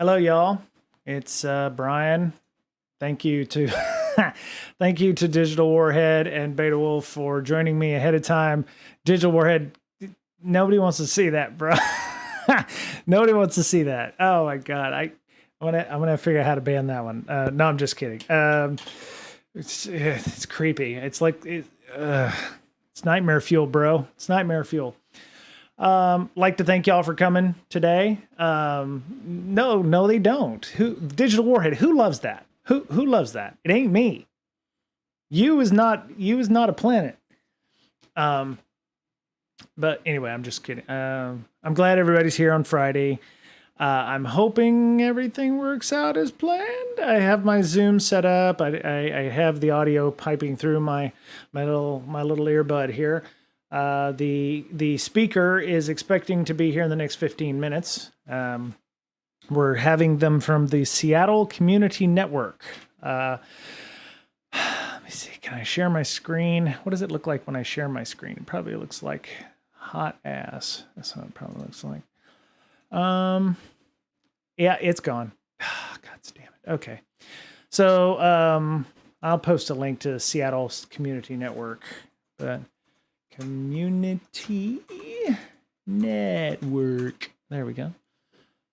Hello, y'all. It's Brian. Thank you to thank you to Digital Warhead and Beta Wolf for joining me ahead of time. Digital Warhead, nobody wants to see that, bro. Nobody wants to see that. Oh my god, I'm gonna figure out how to ban that one. No, I'm just kidding. It's creepy. It's nightmare fuel, bro. It's nightmare fuel. Like to thank y'all for coming today. No, they don't. Who Digital Warhead? Who loves that? Who loves that? It ain't me. You is not a planet. Um, but anyway, I'm just kidding. I'm glad everybody's here on Friday. I'm hoping everything works out as planned. I have my Zoom set up. I have the audio piping through my little earbud here. The speaker is expecting to be here in the next 15 minutes. We're having them from the Seattle Community Network. Let me see. Can I share my screen? What does it look like when I share my screen? It probably looks like hot ass. That's what it probably looks like. Yeah, it's gone. God damn it. Okay. So, I'll post a link to Seattle's Community Network, but Community Network. There we go.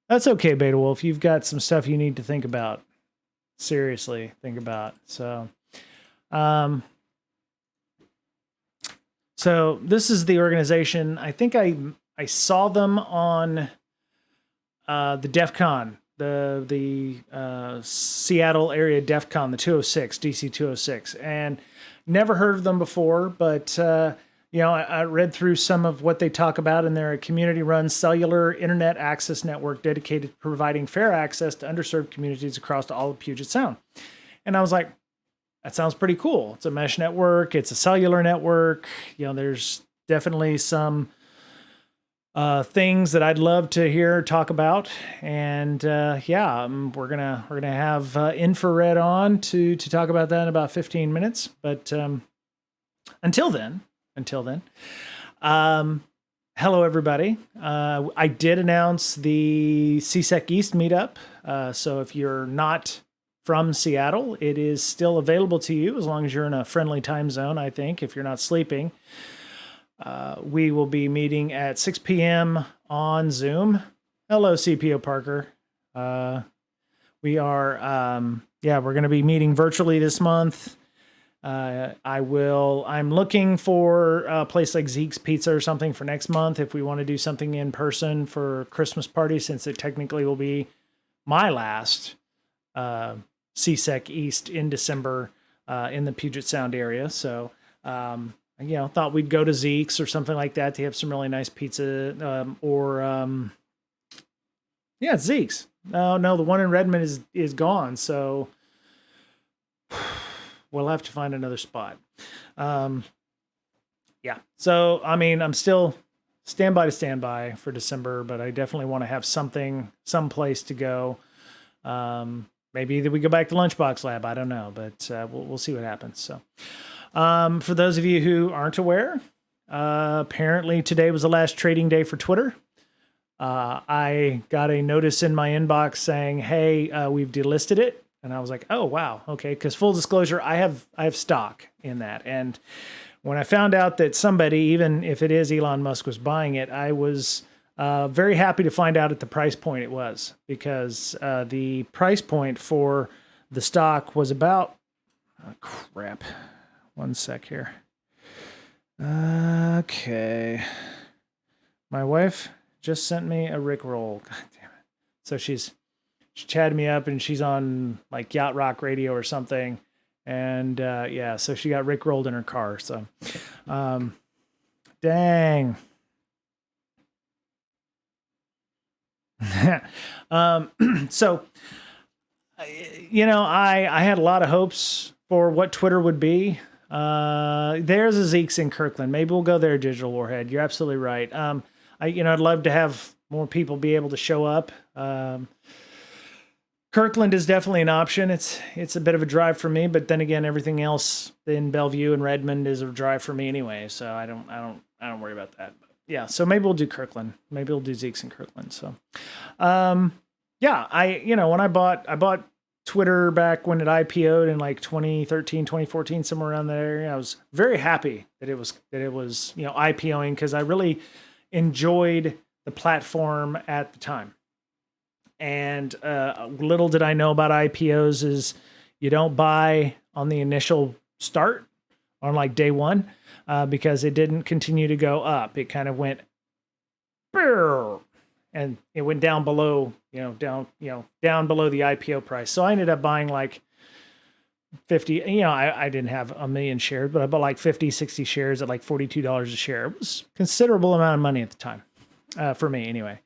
That's okay, Beta Wolf. You've got some stuff you need to think about. Seriously, think about. So this is the organization. I think I saw them on the DEF CON, the Seattle area DEF CON, the 206, DC 206, and never heard of them before, but I read through some of what they talk about, and they're a community-run cellular internet access network dedicated to providing fair access to underserved communities across all of Puget Sound. And I was like, that sounds pretty cool. It's a mesh network. It's a cellular network. There's definitely some things that I'd love to hear talk about. And we're gonna have Infrared on to talk about that in about 15 minutes. But until then, hello everybody. I did announce the CSEC East meetup. So if you're not from Seattle, it is still available to you as long as you're in a friendly time zone, I think, if you're not sleeping. We will be meeting at 6 p.m. on Zoom. Hello, CPO Parker. We are, we're going to be meeting virtually this month. I'm looking for a place like Zeke's Pizza or something for next month if we want to do something in person for Christmas party, since it technically will be my last CSEC East in December in the Puget Sound area. So, thought we'd go to Zeke's or something like that to have some really nice pizza. Zeke's. No, the one in Redmond is gone. So we'll have to find another spot. So, I'm still standby for December, but I definitely want to have some place to go. Maybe either we go back to Lunchbox Lab. I don't know, but we'll see what happens. So, for those of you who aren't aware, apparently today was the last trading day for Twitter. I got a notice in my inbox saying, "Hey, we've delisted it," and I was like, "Oh wow, okay." Because full disclosure, I have stock in that, and when I found out that somebody, even if it is Elon Musk, was buying it, I was very happy to find out at the price point it was, because the price point for the stock was about, crap. One sec here. Okay. My wife just sent me a Rickroll. God damn it. So she chatted me up, and she's on like Yacht Rock Radio or something. And so she got Rickrolled in her car. So, dang. So, I had a lot of hopes for what Twitter would be. There's a Zeke's in Kirkland. Maybe we'll go there, Digital Warhead. You're absolutely right. I'd love to have more people be able to show up. Kirkland is definitely an option. It's a bit of a drive for me, but then again, everything else in Bellevue and Redmond is a drive for me anyway. So I don't worry about that. But yeah, so maybe we'll do Kirkland. Maybe we'll do Zeke's in Kirkland. So, Yeah, when I bought Twitter back when it IPO'd in like 2013, 2014, somewhere around there. I was very happy that it was IPOing, because I really enjoyed the platform at the time. And little did I know about IPOs is you don't buy on the initial start on like day one, because it didn't continue to go up. It kind of went and it went down below, down below the IPO price. So I ended up buying like 50, I didn't have a million shares, but I bought like 50, 60 shares at like $42 a share. It was a considerable amount of money at the time, for me anyway.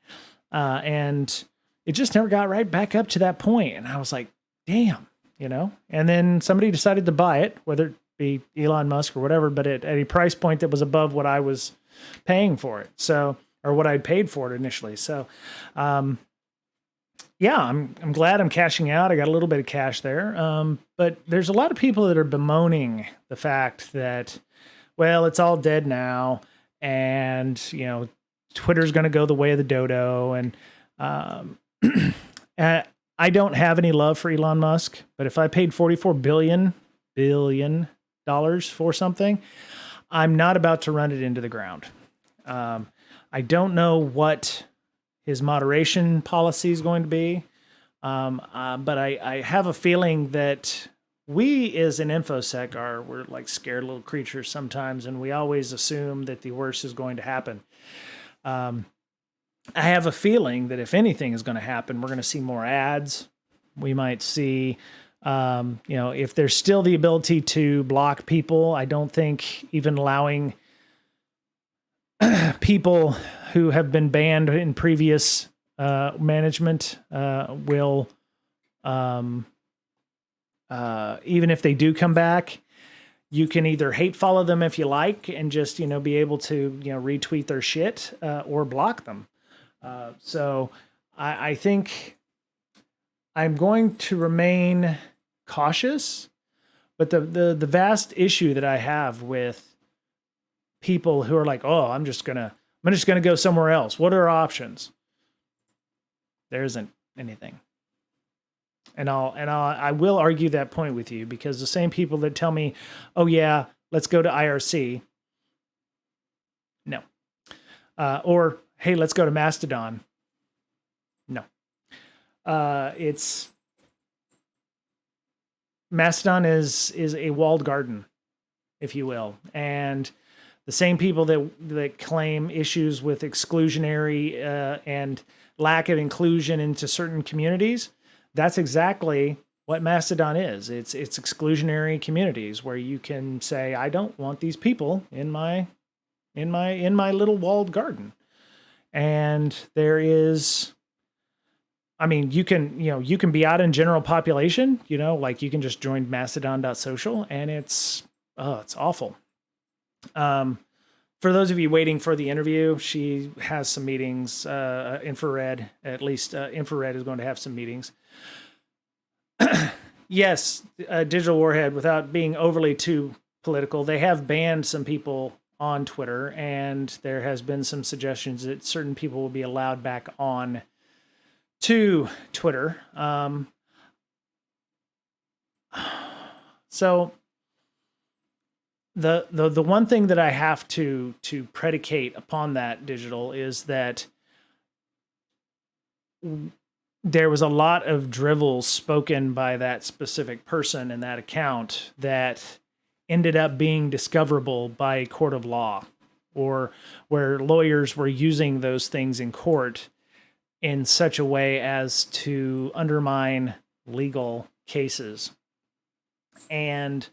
And it just never got right back up to that point. And I was like, damn, and then somebody decided to buy it, whether it be Elon Musk or whatever, but at a price point that was above what I was paying for it. So, or what I'd paid for it initially. So, yeah, I'm glad I'm cashing out. I got a little bit of cash there. But there's a lot of people that are bemoaning the fact that, well, it's all dead now, and Twitter's going to go the way of the dodo. And I don't have any love for Elon Musk, but if I paid $44 billion for something, I'm not about to run it into the ground. I don't know what his moderation policy is going to be, but I have a feeling that we as an InfoSec we're like scared little creatures sometimes, and we always assume that the worst is going to happen. I have a feeling that if anything is going to happen, we're going to see more ads. We might see, if there's still the ability to block people, I don't think even allowing people who have been banned in previous management will, even if they do come back, you can either hate follow them if you like and just, be able to, retweet their shit, or block them. So I think I'm going to remain cautious, but the vast issue that I have with people who are like, oh, I'm just gonna go somewhere else. What are options? There isn't anything. And I will argue that point with you, because the same people that tell me, oh yeah, let's go to IRC. No. Or, hey, let's go to Mastodon. No. Mastodon is a walled garden, if you will. And the same people that claim issues with exclusionary and lack of inclusion into certain communities, that's exactly what Mastodon is. It's exclusionary communities where you can say, I don't want these people in my little walled garden. And there is, you can be out in general population, like you can just join mastodon.social, and it's awful. For those of you waiting for the interview, she has some meetings, Infrared, at least Infrared is going to have some meetings. Yes, Digital Warhead, without being overly too political, they have banned some people on Twitter, and there has been some suggestions that certain people will be allowed back on to Twitter. So the one thing that I have to predicate upon that, Digital, is that there was a lot of drivel spoken by that specific person in that account that ended up being discoverable by a court of law, or where lawyers were using those things in court in such a way as to undermine legal cases. And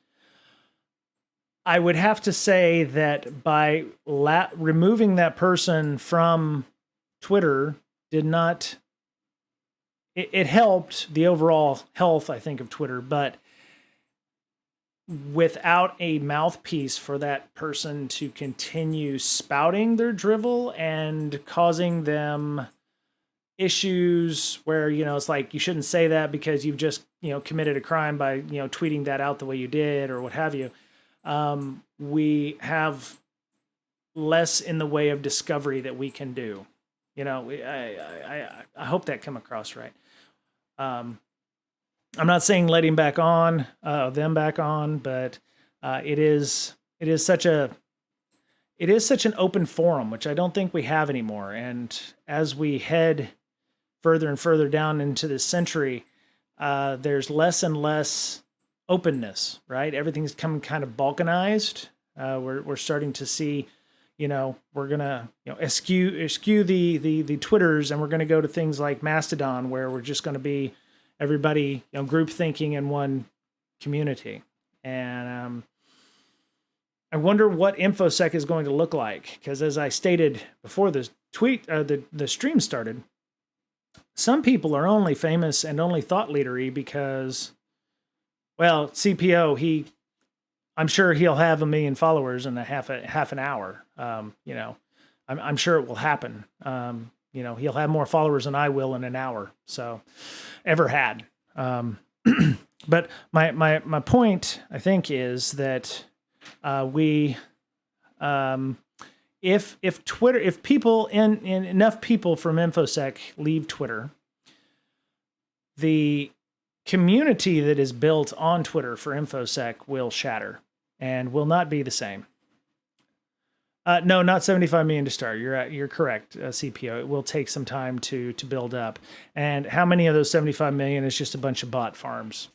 I would have to say that by removing that person from Twitter did not, it helped the overall health, I think, of Twitter, but without a mouthpiece for that person to continue spouting their drivel and causing them issues where, it's like, you shouldn't say that because you've just, committed a crime by, tweeting that out the way you did or what have you. We have less in the way of discovery that we can do. You know, I hope that come across right. Um, I'm not saying let him back on, them back on, but it is such a it is such an open forum, which I don't think we have anymore. And as we head further and further down into this century, there's less and less openness, right? Everything's coming kind of balkanized. We're starting to see, we're gonna eschew the Twitters, and we're gonna go to things like Mastodon, where we're just gonna be everybody group thinking in one community. And I wonder what InfoSec is going to look like, because as I stated before this the stream started, some people are only famous and only thought leadery because, well, CPO, I'm sure he'll have 1 million followers in half an hour. I'm sure it will happen. He'll have more followers than I will in an hour. So, ever had. But my point, I think, is that if people in enough people from InfoSec leave Twitter, the community that is built on Twitter for InfoSec will shatter and will not be the same. No, not 75 million to start. You're correct, CPO. It will take some time to build up. And how many of those 75 million is just a bunch of bot farms?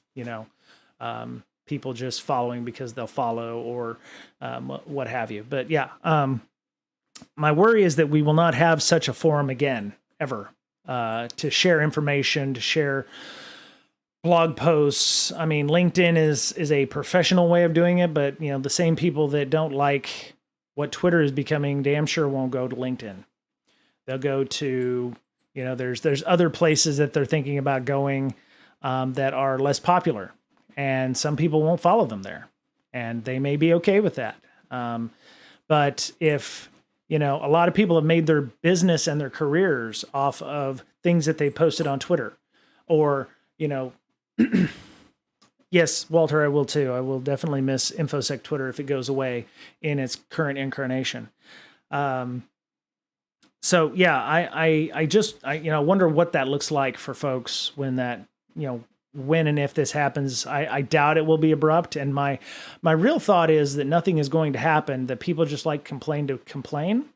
People just following because they'll follow or what have you. But yeah, my worry is that we will not have such a forum again, ever, to share information, to share blog posts. I mean, LinkedIn is a professional way of doing it, but the same people that don't like what Twitter is becoming damn sure won't go to LinkedIn. They'll go to, there's other places that they're thinking about going that are less popular. And some people won't follow them there. And they may be okay with that. But if, a lot of people have made their business and their careers off of things that they posted on Twitter. Or, yes, Walter, I will too. I will definitely miss InfoSec Twitter if it goes away in its current incarnation. So yeah, I wonder what that looks like for folks when that, when and if this happens. I doubt it will be abrupt. And my real thought is that nothing is going to happen, that people just like complain to complain,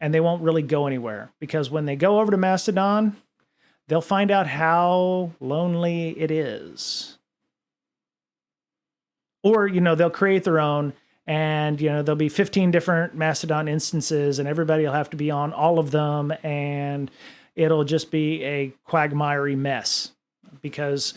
and they won't really go anywhere, because when they go over to Mastodon, they'll find out how lonely it is. Or, they'll create their own, and, there'll be 15 different Mastodon instances, and everybody will have to be on all of them, and it'll just be a quagmiry mess. Because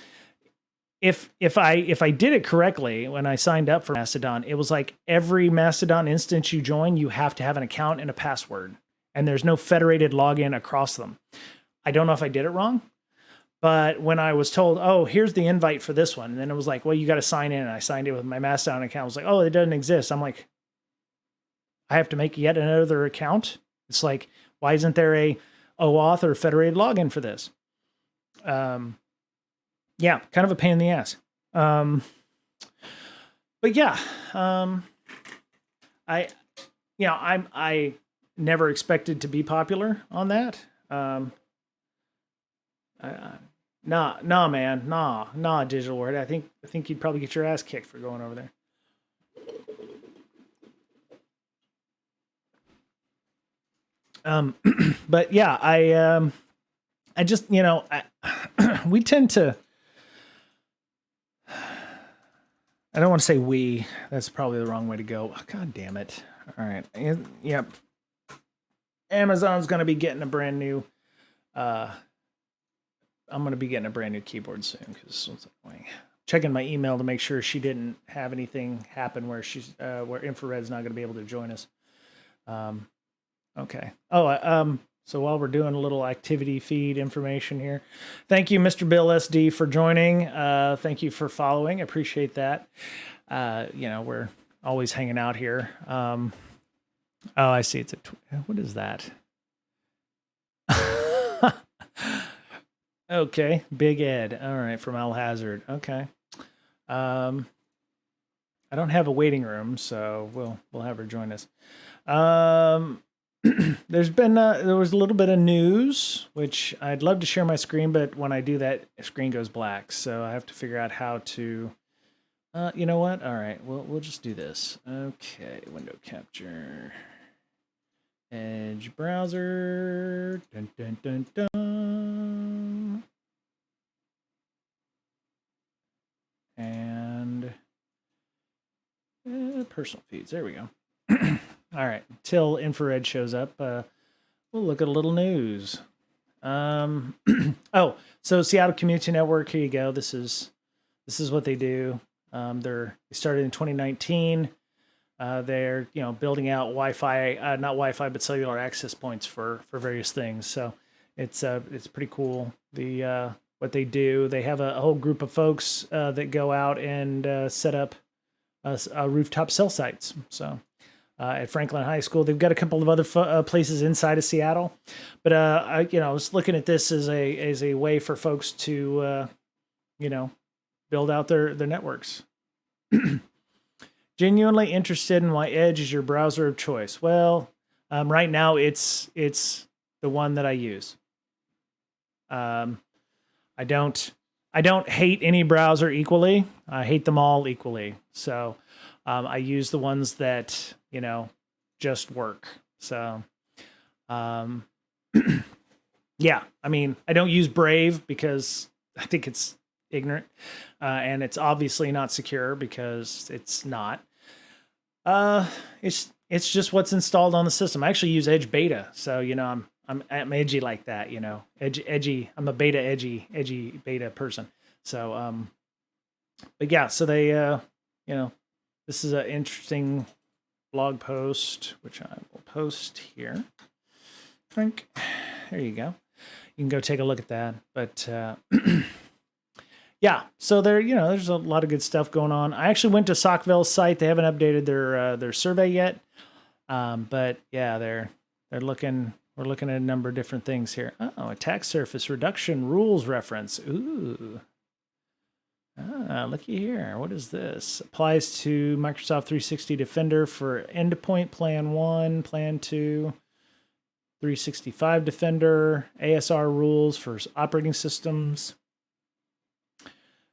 if I did it correctly when I signed up for Mastodon, it was like every Mastodon instance you join, you have to have an account and a password, and there's no federated login across them. I don't know if I did it wrong, but when I was told, oh, here's the invite for this one, and then it was like, well, you got to sign in, and I signed in with my Mastodon account. I was like, oh, it doesn't exist. I'm like, I have to make yet another account. It's like, why isn't there a OAuth or federated login for this? Yeah, kind of a pain in the ass. But yeah, I never expected to be popular on that. Nah, man, nah, Digital Word. I think you'd probably get your ass kicked for going over there. But yeah, I just, we tend to, I don't want to say we, that's probably the wrong way to go. Oh, God damn it. All right. Yep. Amazon's going to be getting a brand new, I'm going to be getting a brand new keyboard soon, because checking my email to make sure she didn't have anything happen where where Infrared's not going to be able to join us. Okay. Oh, so while we're doing a little activity feed information here, thank you, Mr. Bill SD, for joining. Thank you for following. I appreciate that. We're always hanging out here. Oh, I see. It's what is that? Okay, Big Ed. All right, from Al Hazard. Okay. I don't have a waiting room, so we'll have her join us. There was a little bit of news, which I'd love to share my screen, but when I do that, screen goes black. So I have to figure out how to. You know what? All right, we'll just do this. Okay, window capture, Edge browser. Dun dun dun dun. And personal feeds. There we go. All right, until infrared shows up, we'll look at a little news. Oh, so Seattle Community Network. Here you go. This is what they do. They started in 2019. They're building out Wi-Fi, not Wi-Fi, but cellular access points for various things. So it's pretty cool. What they do, they have a whole group of folks that go out and set up rooftop cell sites. So at Franklin High School, they've got a couple of other places inside of Seattle, but I was looking at this as a way for folks to build out their networks. Genuinely interested in why Edge is your browser of choice. Well, right now it's the one that I use. I don't hate any browser equally. I hate them all equally. So I use the ones that just work. So yeah, I mean, I don't use Brave because I think it's ignorant, and it's obviously not secure because it's not. It's just what's installed on the system. I actually use Edge Beta, so I'm edgy like that. Edgy. I'm a beta edgy beta person. So but yeah, so they this is an interesting blog post which I will post here. Frank, there you go. You can go take a look at that. But yeah, so there's a lot of good stuff going on. I actually went to Saukville's site. They haven't updated their survey yet, but yeah, they're looking. We're looking at a number of different things here. Oh, attack surface reduction rules reference. Ooh, looky here. What is this? Applies to Microsoft 360 Defender for Endpoint Plan 1, Plan 2. 365 Defender, ASR rules for operating systems,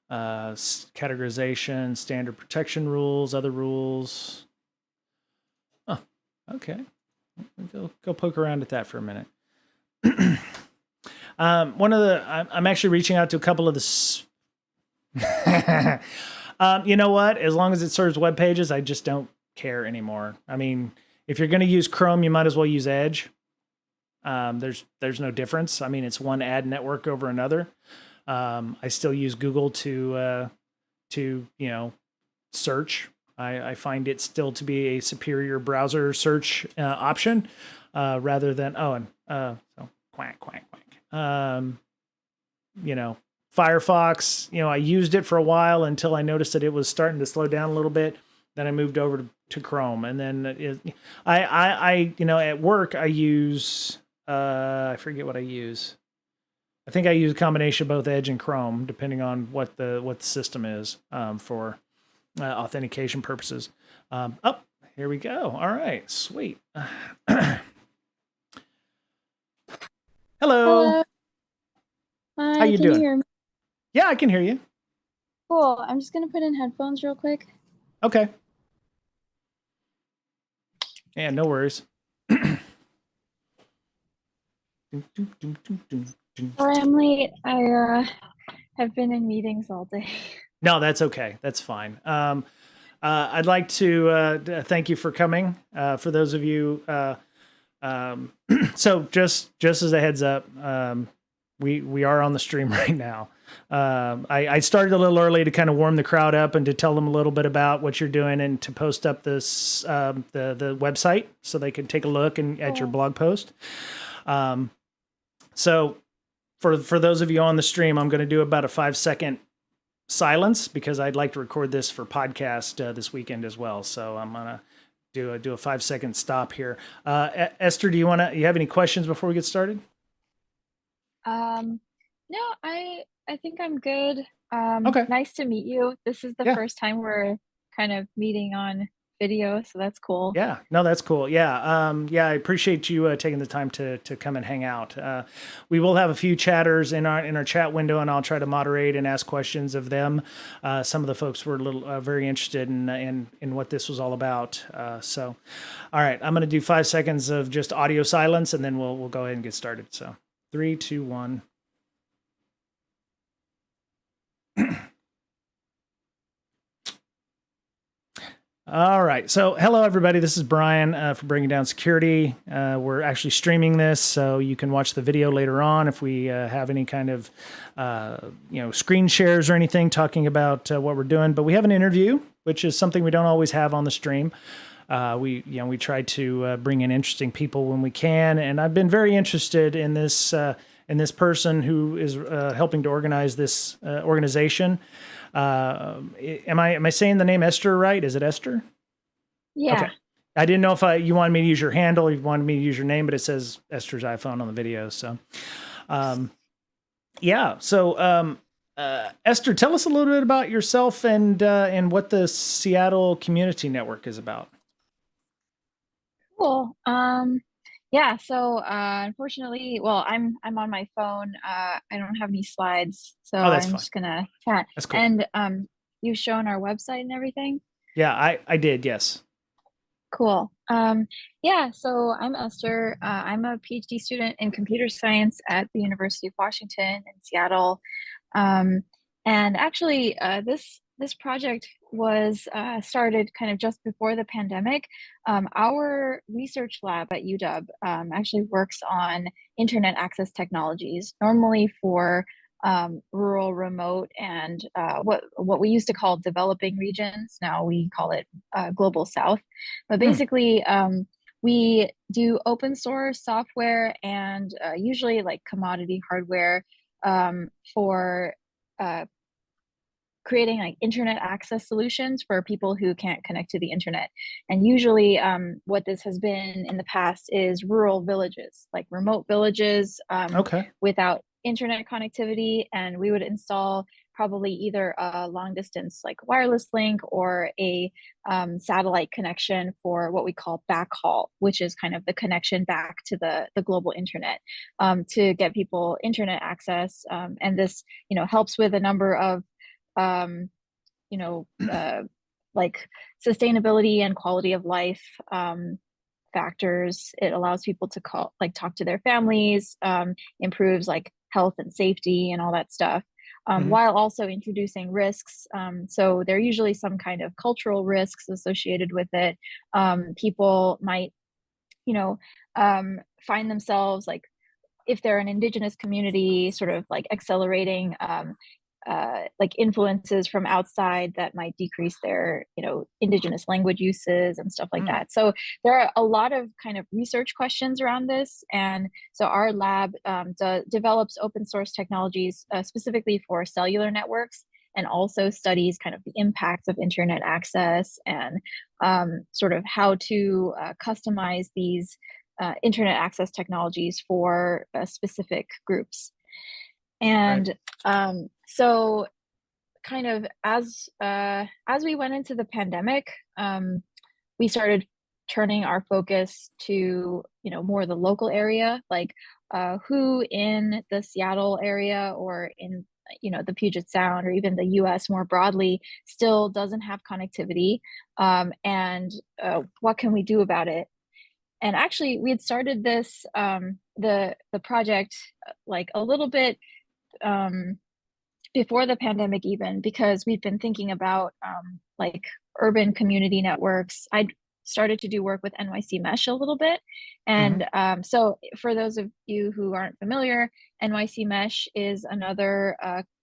categorization, standard protection rules, other rules. Oh, okay. Go poke around at that for a minute. I'm actually reaching out to a couple of the. You know what? As long as it serves web pages, I just don't care anymore. I mean, if you're going to use Chrome, you might as well use Edge. There's no difference. I mean, it's one ad network over another. I still use Google to search. I find it still to be a superior browser search option rather than so quack quack quack. Firefox. I used it for a while until I noticed that it was starting to slow down a little bit. Then I moved over to Chrome, and then I at work I use. I forget what I use. I think I use a combination of both Edge and Chrome, depending on what the system is for authentication purposes. Here we go. All right, sweet. Hello. Hello. How Hi, you can you doing? hear me? Yeah, I can hear you. Cool. I'm just gonna put in headphones real quick. Okay. Yeah, no worries. Sorry I'm late. I have been in meetings all day. No, that's okay. That's fine. I'd like to thank you for coming. For those of you, so just as a heads up, we are on the stream right now. I started a little early to kind of warm the crowd up and to tell them a little bit about what you're doing and to post up this the website so they can take a look at your blog post. So for those of you on the stream, I'm going to do about a 5-second silence because I'd like to record this for podcast this weekend as well. So I'm going to do a 5-second stop here. Esther, you have any questions before we get started? No, I think I'm good. Okay. Nice to meet you. This is the Yeah. first time we're kind of meeting on video, so that's cool. Yeah, no, that's cool. Yeah, I appreciate you taking the time to come and hang out. We will have a few chatters in our chat window, and I'll try to moderate and ask questions of them. Some of the folks were a little very interested in what this was all about. So, all right, I'm going to do 5 seconds of just audio silence, and then we'll go ahead and get started. So, 3, 2, 1. All right. So, hello, everybody. This is Brian for Bringing Down Security. We're actually streaming this, so you can watch the video later on if we have any kind of, screen shares or anything talking about what we're doing. But we have an interview, which is something we don't always have on the stream. We try to bring in interesting people when we can, and I've been very interested in this person who is helping to organize this organization. Am I saying the name Esther right? Is it Esther? Yeah. Okay. I didn't know if you wanted me to use your handle, you wanted me to use your name, but it says Esther's iPhone on the video. So, yeah. So, Esther, tell us a little bit about yourself and what the Seattle Community Network is about. Cool. Yeah, so unfortunately, well, I'm on my phone. I don't have any slides, so Oh, that's I'm fine. just gonna chat. That's cool. And you've shown our website and everything? Yeah, I did, yes. Cool. Yeah, so I'm Esther. I'm a PhD student in computer science at the University of Washington in Seattle. And actually, this project was started kind of just before the pandemic. Our research lab at UW actually works on internet access technologies, normally for rural, remote, and what we used to call developing regions. Now we call it Global South. But basically, we do open source software and usually like commodity hardware for creating like internet access solutions for people who can't connect to the internet. And usually what this has been in the past is rural villages, like remote villages without internet connectivity. And we would install probably either a long distance like wireless link or a satellite connection for what we call backhaul, which is kind of the connection back to the global internet to get people internet access. And this, helps with a number of like sustainability and quality of life factors. It allows people to talk to their families, improves like health and safety and all that stuff, while also introducing risks. So there are usually some kind of cultural risks associated with it. People might, find themselves like, if they're an indigenous community, sort of like accelerating like influences from outside that might decrease their indigenous language uses and stuff like that. So there are a lot of kind of research questions around this, and so our lab develops open source technologies specifically for cellular networks, and also studies kind of the impacts of internet access and sort of how to customize these internet access technologies for specific groups. And so kind of as we went into the pandemic, we started turning our focus to more the local area, like who in the Seattle area or in the Puget Sound or even the US more broadly still doesn't have connectivity, and what can we do about it. And actually we had started this the project like a little bit before the pandemic even, because we've been thinking about like urban community networks. I started to do work with NYC Mesh a little bit. And so for those of you who aren't familiar, NYC Mesh is another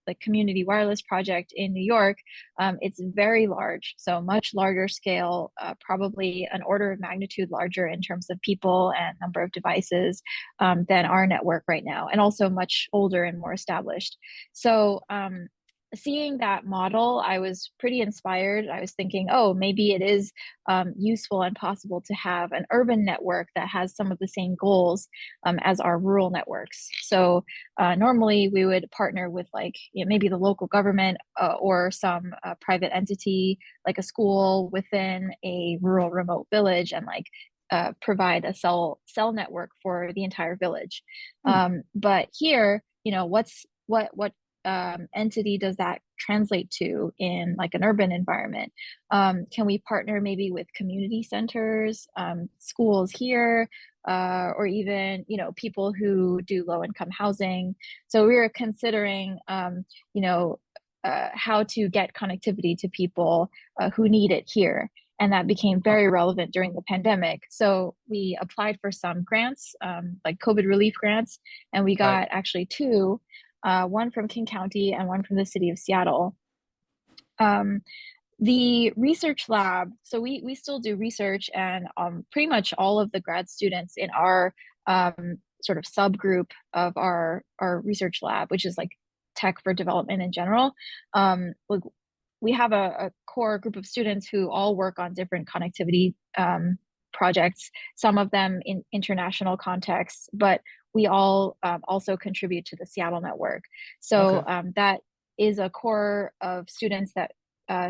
like community wireless project in New York. It's very large, so much larger scale, probably an order of magnitude larger in terms of people and number of devices than our network right now, and also much older and more established. So seeing that model, I was pretty inspired. I was thinking, oh, maybe it is useful and possible to have an urban network that has some of the same goals as our rural networks. So normally we would partner with like maybe the local government or some private entity, like a school within a rural remote village, and like provide a cell network for the entire village. Hmm. But here, what entity does that translate to in like an urban environment? Can we partner maybe with community centers, schools here, or even people who do low income housing? So we were considering, you know, how to get connectivity to people who need it here. And that became Oh, very relevant during the pandemic. So we applied for some grants, like COVID relief grants, and we right. got actually two, one from King County and one from the city of Seattle. Um, the research lab, so we still do research, and pretty much all of the grad students in our sort of subgroup of our research lab, which is like tech for development in general, like we have a core group of students who all work on different connectivity projects, some of them in international contexts, but we all also contribute to the Seattle network. So Okay. that is a core of students that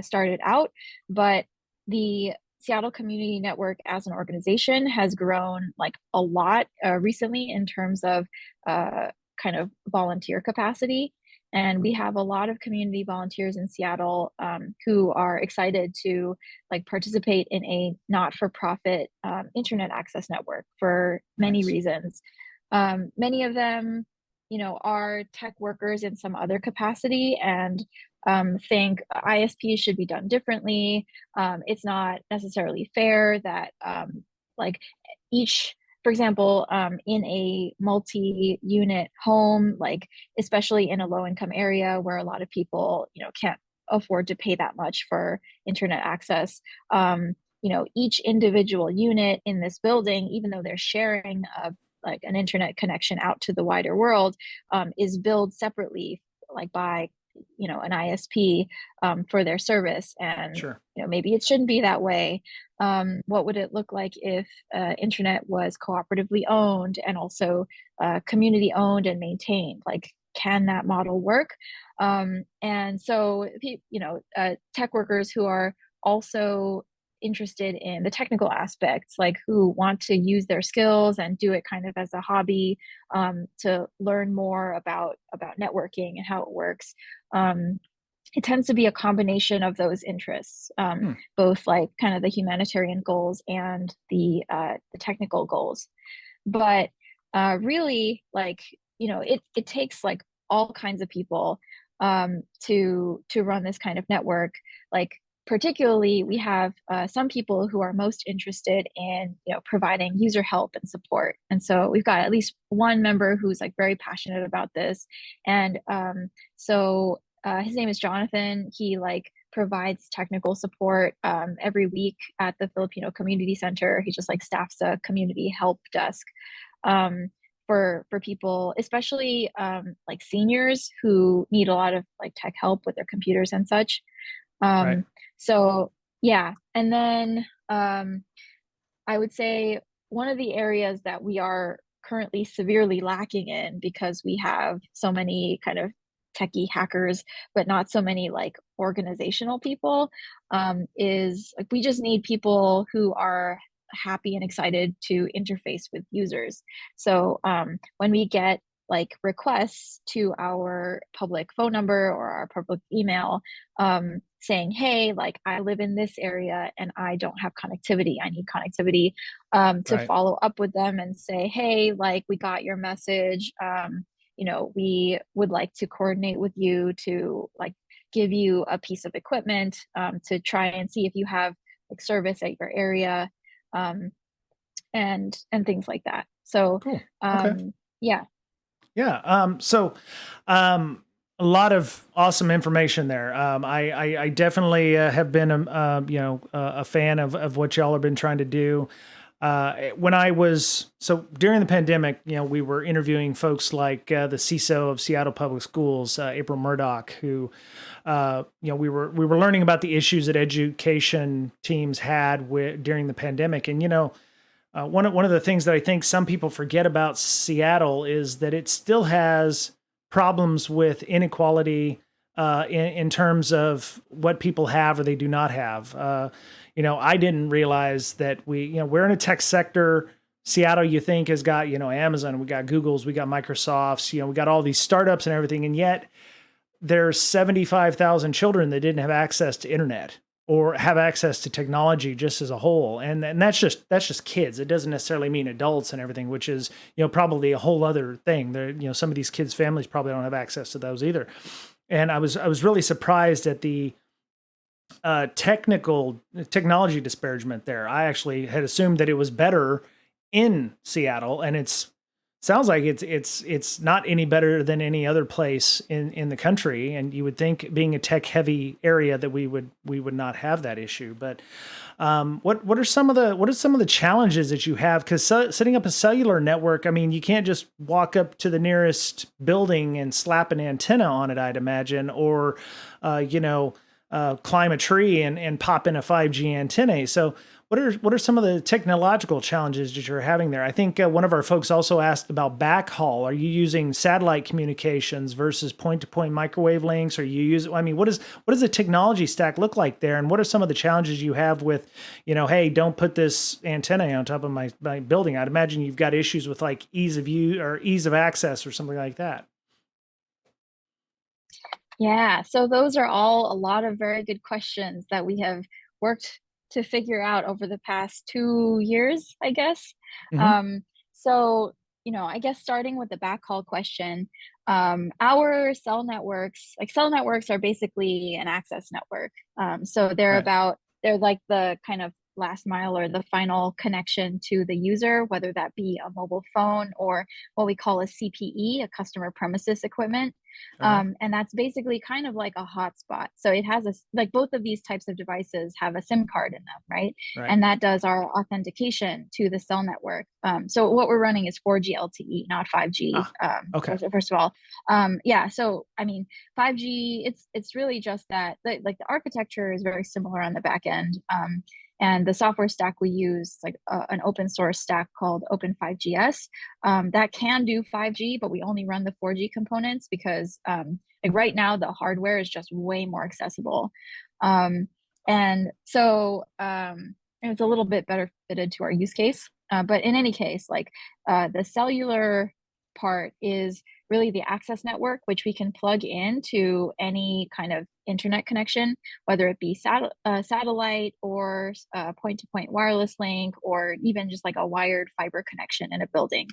started out, but the Seattle Community Network as an organization has grown like a lot recently in terms of kind of volunteer capacity. And we have a lot of community volunteers in Seattle who are excited to like participate in a not-for-profit internet access network for many Nice. reasons. Many of them, are tech workers in some other capacity, and think ISPs should be done differently. It's not necessarily fair that like each, for example, in a multi-unit home, like especially in a low-income area where a lot of people, can't afford to pay that much for internet access. Each individual unit in this building, even though they're sharing like an internet connection out to the wider world, is billed separately, like by an ISP for their service. And Sure. maybe it shouldn't be that way. What would it look like if internet was cooperatively owned and also community owned and maintained? Like, can that model work? And so, tech workers who are also interested in the technical aspects, like who want to use their skills and do it kind of as a hobby, to learn more about networking and how it works. It tends to be a combination of those interests, Hmm. both like kind of the humanitarian goals and the technical goals. But really, like it takes like all kinds of people to run this kind of network. Like particularly, we have some people who are most interested in providing user help and support, and so we've got at least one member who's like very passionate about this, and so his name is Jonathan. He like provides technical support every week at the Filipino Community Center. He just like staffs a community help desk um, for people, especially like seniors who need a lot of like tech help with their computers and such. Right. Um, so yeah, and then I would say one of the areas that we are currently severely lacking in, because we have so many kind of techie hackers, but not so many like organizational people, is like we just need people who are happy and excited to interface with users. So when we get like requests to our public phone number or our public email, saying, hey, like I live in this area and I don't have connectivity, I need connectivity, to Right. follow up with them and say, hey, like we got your message. We would like to coordinate with you to like give you a piece of equipment to try and see if you have like service at your area, um, and things like that. So Cool. Okay. yeah. Yeah. Um, a lot of awesome information there. I definitely have been, a fan of what y'all have been trying to do. When I was so during the pandemic, we were interviewing folks like the CISO of Seattle Public Schools, April Murdoch, who, we were learning about the issues that education teams had during the pandemic, and one of the things that I think some people forget about Seattle is that it still has problems with inequality in terms of what people have or they do not have. I didn't realize that we're in a tech sector. Seattle, you think, has got Amazon, we got Google's, we got Microsoft's, we got all these startups and everything, and yet there's 75,000 children that didn't have access to internet or have access to technology just as a whole. And that's just kids. It doesn't necessarily mean adults and everything, which is, probably a whole other thing. Some of these kids' families probably don't have access to those either. And I was really surprised at the technology disparagement there. I actually had assumed that it was better in Seattle, and it's sounds like it's not any better than any other place in the country. And you would think, being a tech heavy area, that we would not have that issue. But what are some of the challenges that you have? Because setting up a cellular network, I mean, you can't just walk up to the nearest building and slap an antenna on it, I'd imagine, or climb a tree and pop in a 5G antenna. So what are some of the technological challenges that you're having there? I think one of our folks also asked about backhaul. Are you using satellite communications versus point-to-point microwave links? Or what does the technology stack look like there? And what are some of the challenges you have with, hey, don't put this antenna on top of my building? I'd imagine you've got issues with like ease of use or ease of access or something like that. Yeah, so those are all a lot of very good questions that we have worked to figure out over the past 2 years, I guess. Hmm. Um, so, I guess starting with the backhaul question, our cell networks are basically an access network. So Right. they're like the kind of last mile or the final connection to the user, whether that be a mobile phone or what we call a CPE, a customer premises equipment. Okay. And that's basically kind of like a hotspot. So it has like both of these types of devices have a SIM card in them, right? Right. And that does our authentication to the cell network. So what we're running is 4G LTE, not 5G. Ah. Okay. First of all, yeah. So I mean, 5G, it's really just that like the architecture is very similar on the back end. And the software stack we use, like an open source stack called Open5GS, that can do 5G, but we only run the 4G components because like right now the hardware is just way more accessible. Um, and so it's a little bit better fitted to our use case. But in any case, like the cellular part is really the access network, which we can plug into any kind of internet connection, whether it be satellite or point-to-point wireless link, or even just like a wired fiber connection in a building.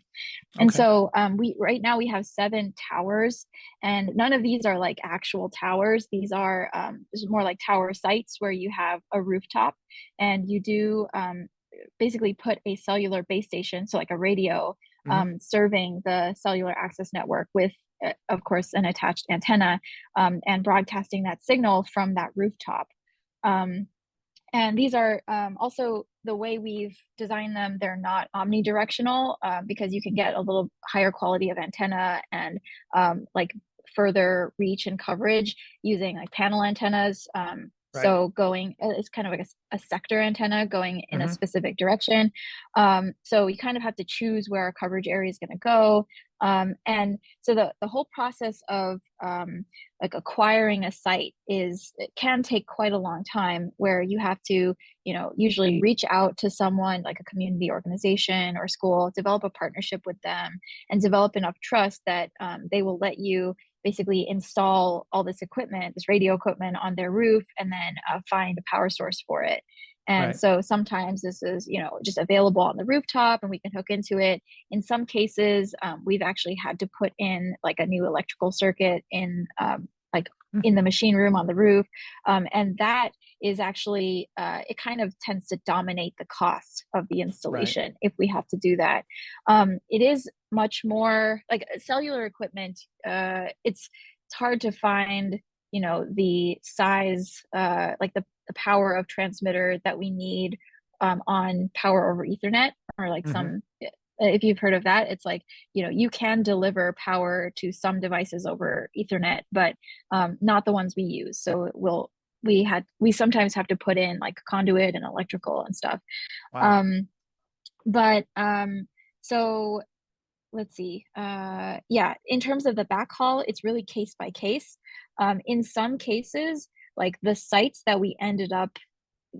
And Okay. so we right now we have 7 towers, and none of these are like actual towers. These are this is more like tower sites where you have a rooftop, and you do basically put a cellular base station, so like a radio, Hmm. serving the cellular access network with, of course, an attached antenna, and broadcasting that signal from that rooftop. Um, and these are also the way we've designed them. They're not omnidirectional, because you can get a little higher quality of antenna and like further reach and coverage using like panel antennas. Right. So going, it's kind of like a sector antenna going in a Hmm. specific direction. So you kind of have to choose where our coverage area is going to go. And so the whole process of like acquiring a site it can take quite a long time, where you have to usually reach out to someone like a community organization or school, develop a partnership with them, and develop enough trust that they will let you basically install all this equipment, this radio equipment, on their roof, and then find a power source for it. And Right. so sometimes this is just available on the rooftop and we can hook into it. In some cases, we've actually had to put in like a new electrical circuit in like Hmm. in the machine room on the roof. And that is actually, it kind of tends to dominate the cost of the Right. installation if we have to do that. It is much more like cellular equipment. It's hard to find, the size, like the power of transmitter that we need, on power over Ethernet, or like Hmm. some, if you've heard of that, it's like, you can deliver power to some devices over Ethernet, but not the ones we use. So we sometimes have to put in like conduit and electrical and stuff. Wow. Um, but so let's see. Yeah, in terms of the backhaul, it's really case by case. In some cases, like the sites that we ended up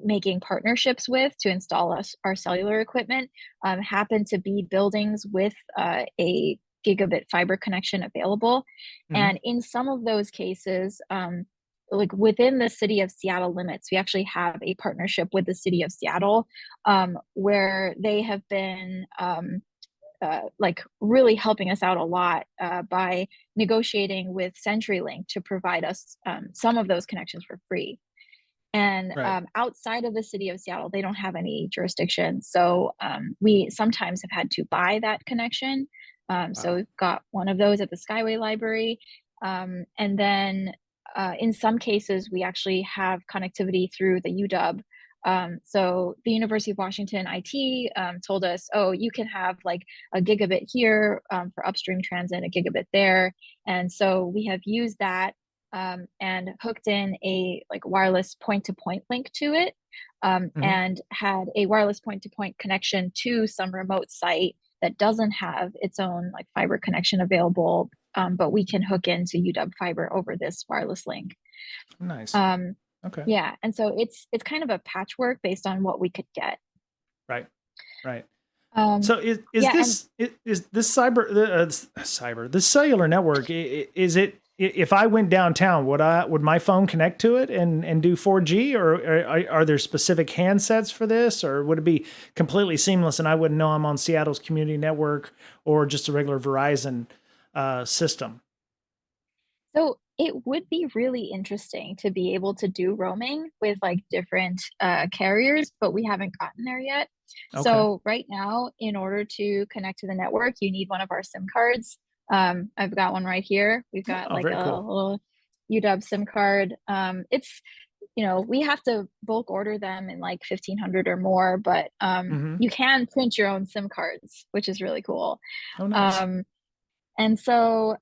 making partnerships with to install our cellular equipment happen to be buildings with a gigabit fiber connection available. Hmm. And in some of those cases, like within the city of Seattle limits, we actually have a partnership with the city of Seattle, where they have been like really helping us out a lot by negotiating with CenturyLink to provide us some of those connections for free. And Right. outside of the city of Seattle, they don't have any jurisdiction. So we sometimes have had to buy that connection. So Wow. we've got one of those at the Skyway Library. And then in some cases, we actually have connectivity through the UW. So the University of Washington IT told us, oh, you can have like a gigabit here for upstream transit, a gigabit there. And so we have used that and hooked in a like wireless point-to-point link to it, Hmm. and had a wireless point-to-point connection to some remote site that doesn't have its own like fiber connection available, but we can hook into UW fiber over this wireless link. Nice. Um, Okay. yeah, and so it's kind of a patchwork based on what we could get. Right. Right. Um, So is yeah, and this is this this cellular network, is it, if I went downtown, would my phone connect to it and do 4G, or are there specific handsets for this, or would it be completely seamless and I wouldn't know I'm on Seattle's community network or just a regular Verizon system? So it would be really interesting to be able to do roaming with like different carriers, but we haven't gotten there yet. Okay. So right now, in order to connect to the network, you need one of our SIM cards. I've got one right here. We've got Oh, like very a cool. little UW SIM card. It's, we have to bulk order them in like 1,500 or more, but Hmm. you can print your own SIM cards, which is really cool. Oh, nice. Um, and so,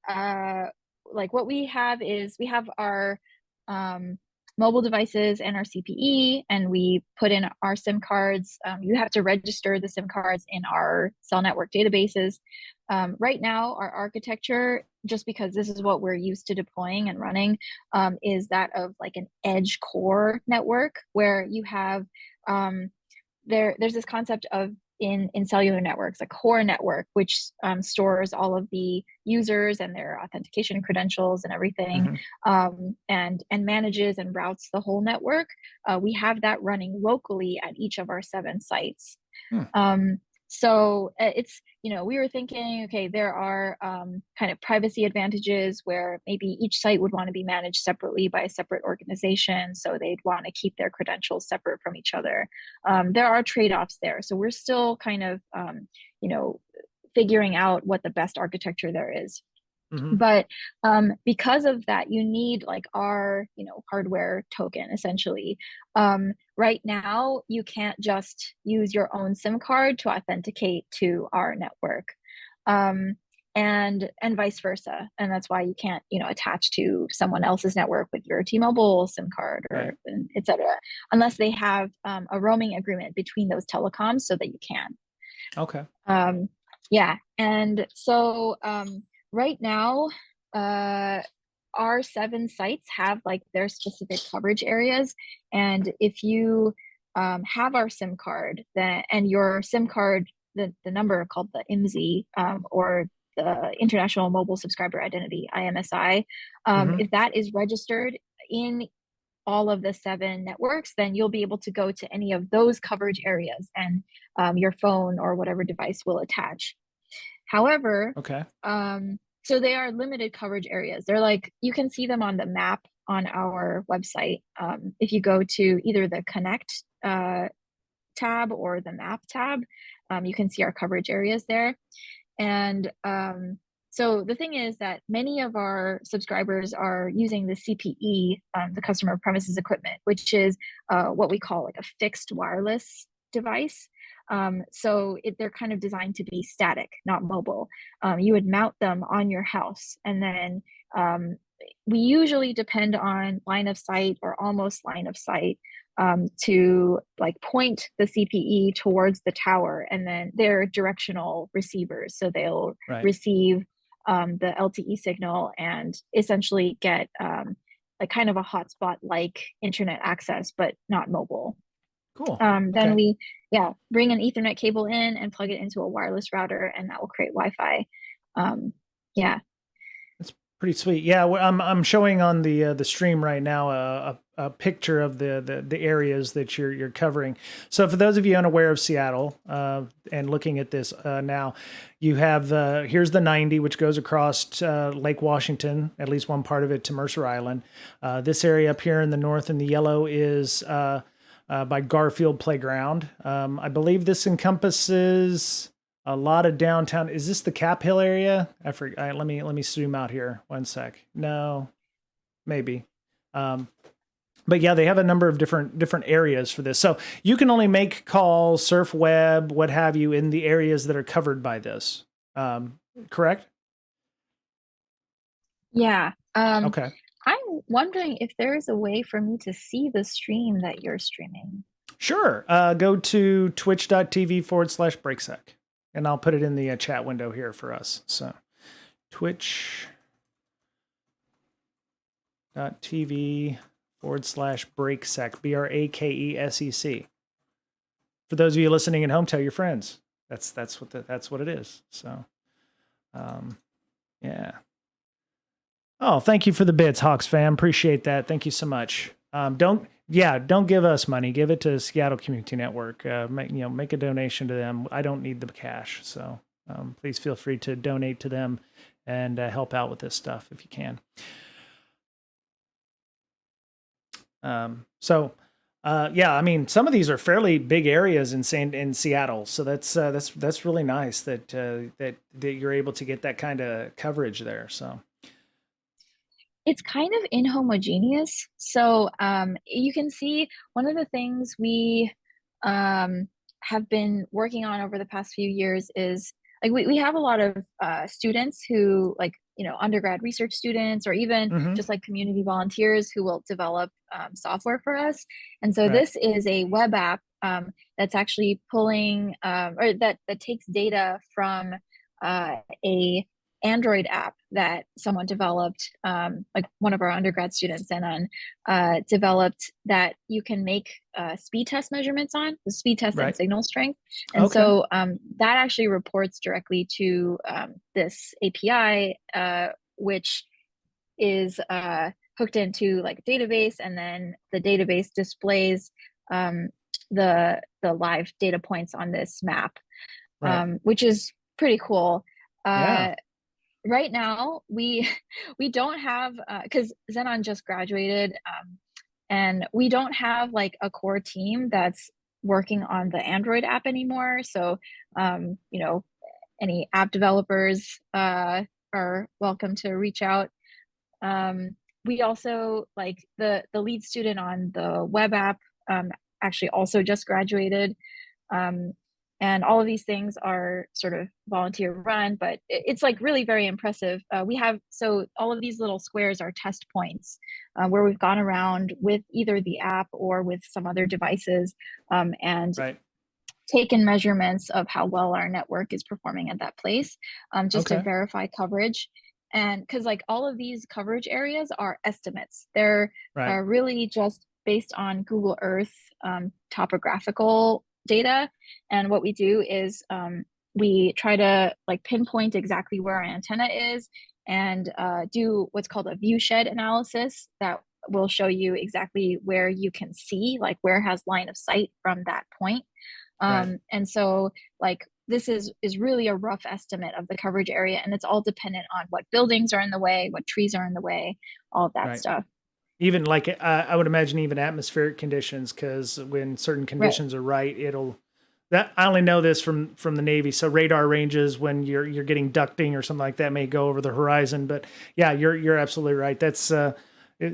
like what we have is we have our um, mobile devices and our CPE, and we put in our SIM cards. You have to register the SIM cards in our cell network databases. Right now, our architecture, just because this is what we're used to deploying and running, is that of like an edge core network where you have there's this concept of in cellular networks a core network which stores all of the users and their authentication credentials and everything, Hmm. and manages and routes the whole network. We have that running locally at each of our 7 sites. Hmm. um, so it's, we were thinking, okay, there are kind of privacy advantages where maybe each site would want to be managed separately by a separate organization, so they'd want to keep their credentials separate from each other. There are trade-offs there, so we're still kind of you know figuring out what the best architecture there is. Hmm. But because of that, you need like our hardware token essentially. Right now you can't just use your own SIM card to authenticate to our network, um, and vice versa, and that's why you can't attach to someone else's network with your T-Mobile SIM card or Right. etc., unless they have a roaming agreement between those telecoms so that you can. Okay. um, yeah, and so right now, uh, our 7 sites have like their specific coverage areas, and if you have our SIM card, then and your SIM card, the number called the IMSI, or the International Mobile Subscriber Identity (IMSI), Hmm. if that is registered in all of the 7 networks, then you'll be able to go to any of those coverage areas, and your phone or whatever device will attach. However, Okay. so they are limited coverage areas. They're like, you can see them on the map on our website. If you go to either the Connect tab or the Map tab, you can see our coverage areas there. And so the thing is that many of our subscribers are using the CPE, the customer premises equipment, which is what we call like a fixed wireless device. They're kind of designed to be static, not mobile. You would mount them on your house, and then we usually depend on line of sight or almost line of sight to like point the CPE towards the tower, and then they're directional receivers, so they'll Right. receive the LTE signal and essentially get like kind of a hotspot like internet access, but not mobile. Cool. Then Okay. we, yeah, bring an Ethernet cable in and plug it into a wireless router, and that will create Wi-Fi. Um, yeah, That's pretty sweet. Yeah, I'm showing on the stream right now a picture of the areas that you're covering. So for those of you unaware of Seattle and looking at this now, you have here's the 90, which goes across Lake Washington, at least one part of it to Mercer Island. This area up here in the north in the yellow is by Garfield Playground. I believe this encompasses a lot of downtown. Is this the Cap Hill area? I forget. Let me zoom out here. One sec. No, maybe. But yeah, they have a number of different areas for this. So you can only make calls, surf web, what have you, in the areas that are covered by this. Correct? yeah. Okay. I'm wondering if there's a way for me to see the stream that you're streaming. Sure. Go to twitch.tv/breaksec. And I'll put it in the chat window here for us. So twitch.tv/breaksec, BRAKESEC. For those of you listening at home, tell your friends. That's what it is. So, yeah. Oh, thank you for the bits, Hawks fam. Appreciate that. Thank you so much. Don't give us money. Give it to Seattle Community Network. Make a donation to them. I don't need the cash, so please feel free to donate to them and help out with this stuff if you can. I mean, some of these are fairly big areas in Seattle, so that's really nice that that you're able to get that kind of coverage there. So. It's kind of inhomogeneous. So you can see one of the things we have been working on over the past few years is like we have a lot of students who like, undergrad research students or even Mm-hmm. just like community volunteers who will develop software for us. And so Right. this is a web app that's actually pulling or that takes data from a Android app that someone developed, like one of our undergrad students, Zenon, developed that you can make speed test measurements on, the speed test and Right. signal strength. And Okay. so that actually reports directly to this API, which is hooked into like a database, and then the database displays the live data points on this map, Right. which is pretty cool. Yeah. Right now we don't have because Zenon just graduated, and we don't have like a core team that's working on the Android app anymore. So any app developers are welcome to reach out. We also like the lead student on the web app actually also just graduated. And all of these things are sort of volunteer run, but it's like really very impressive. We have, so all of these little squares are test points where we've gone around with either the app or with some other devices and Right. taken measurements of how well our network is performing at that place, just to Okay. verify coverage. And because like all of these coverage areas are estimates, they're Right. really just based on Google Earth topographical data. And what we do is we try to like pinpoint exactly where our antenna is and do what's called a viewshed analysis that will show you exactly where you can see, like where has line of sight from that point. Right. And so like this is really a rough estimate of the coverage area, and it's all dependent on what buildings are in the way, what trees are in the way, all of that Right. stuff. Even like I would imagine even atmospheric conditions, because when certain Right. conditions are right, it'll that I only know this from the Navy. So radar ranges when you're getting ducting or something like that may go over the horizon. But yeah, you're absolutely right. That's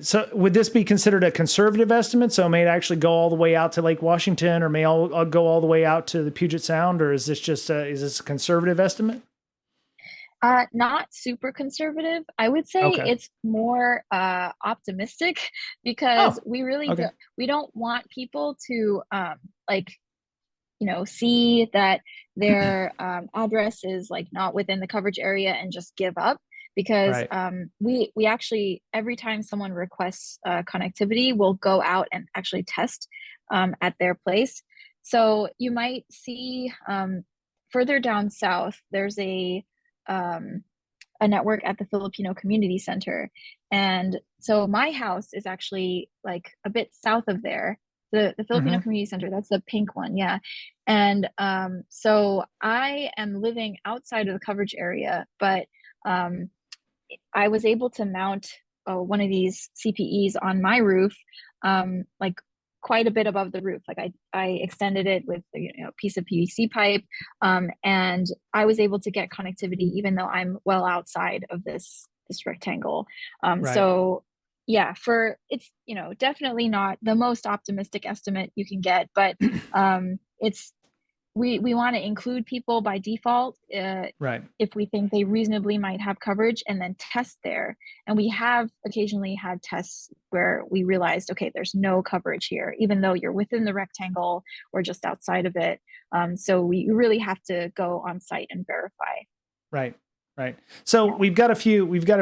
So would this be considered a conservative estimate? So it may actually go all the way out to Lake Washington, or may all go all the way out to the Puget Sound, or is this just is this a conservative estimate? Not super conservative. I would say Okay. it's more optimistic because Oh, we really okay. we don't want people to like see that their address is like not within the coverage area and just give up because Right. we actually every time someone requests connectivity, we'll go out and actually test at their place. So you might see further down south, there's um, a network at the Filipino Community Center. And so my house is actually like a bit south of there. The Filipino Hmm. Community Center, that's the pink one, yeah. And so I am living outside of the coverage area, but um, I was able to mount one of these CPEs on my roof, like quite a bit above the roof. Like I extended it with a piece of PVC pipe, and I was able to get connectivity even though I'm well outside of this rectangle. Right. So yeah, for it's definitely not the most optimistic estimate you can get, but it's we want to include people by default Right. if we think they reasonably might have coverage and then test there. And we have occasionally had tests where we realized, okay, there's no coverage here, even though you're within the rectangle or just outside of it. So we really have to go on site and verify. Right. Right. So Yeah. we've got a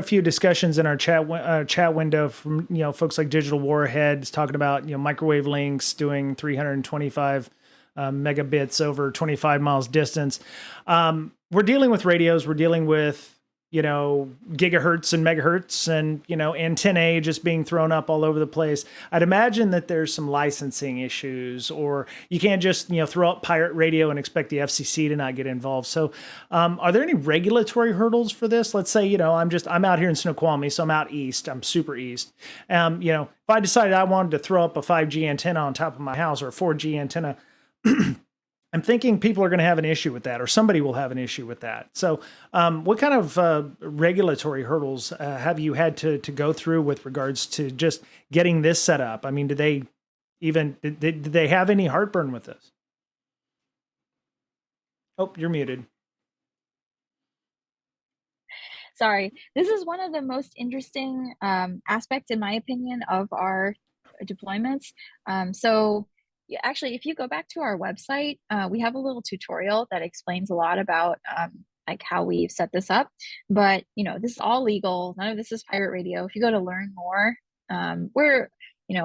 few discussions in our chat window from folks like Digital Warheads talking about microwave links doing 325 megabits over 25 miles distance. We're dealing with radios. We're dealing with gigahertz and megahertz, and antennae just being thrown up all over the place. I'd imagine that there's some licensing issues, or you can't just throw up pirate radio and expect the FCC to not get involved. So are there any regulatory hurdles for this? Let's say I'm out here in Snoqualmie, so I'm out east, I'm super east. If I decided I wanted to throw up a 5G antenna on top of my house, or a 4G antenna, I'm thinking people are going to have an issue with that, or somebody will have an issue with that. So, what kind of regulatory hurdles have you had to go through with regards to just getting this set up? I mean, did they have any heartburn with this? Oh, you're muted. Sorry. This is one of the most interesting aspects, in my opinion, of our deployments. So yeah, actually, if you go back to our website, we have a little tutorial that explains a lot about like how we've set this up. But this is all legal. None of this is pirate radio. If you go to learn more, we're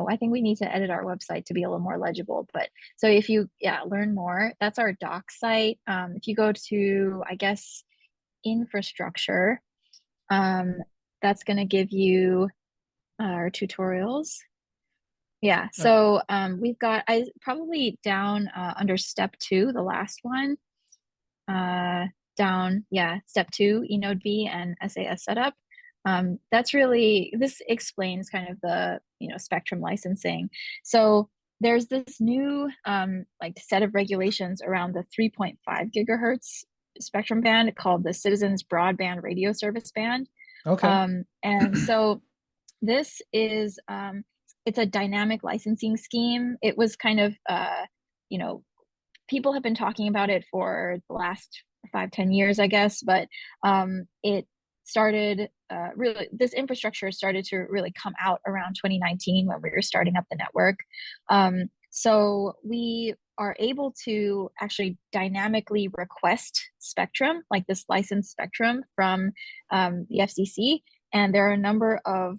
I think we need to edit our website to be a little more legible. But so if you learn more, that's our doc site. If you go to I guess infrastructure, um, that's going to give you our tutorials. Yeah, Uh, so we've got I probably down under step two, the last one, down, yeah, step two, eNode B and SAS setup. That's really, this explains kind of the spectrum licensing. So there's this new like set of regulations around the 3.5 gigahertz spectrum band called the Citizens Broadband Radio Service Band. okay. And so this is it's a dynamic licensing scheme. It was kind of you know, people have been talking about it for the last 5-10 years, I guess, but it started really this infrastructure started to really come out around 2019 when we were starting up the network. So we are able to actually dynamically request spectrum, like this licensed spectrum from the FCC. And there are a number of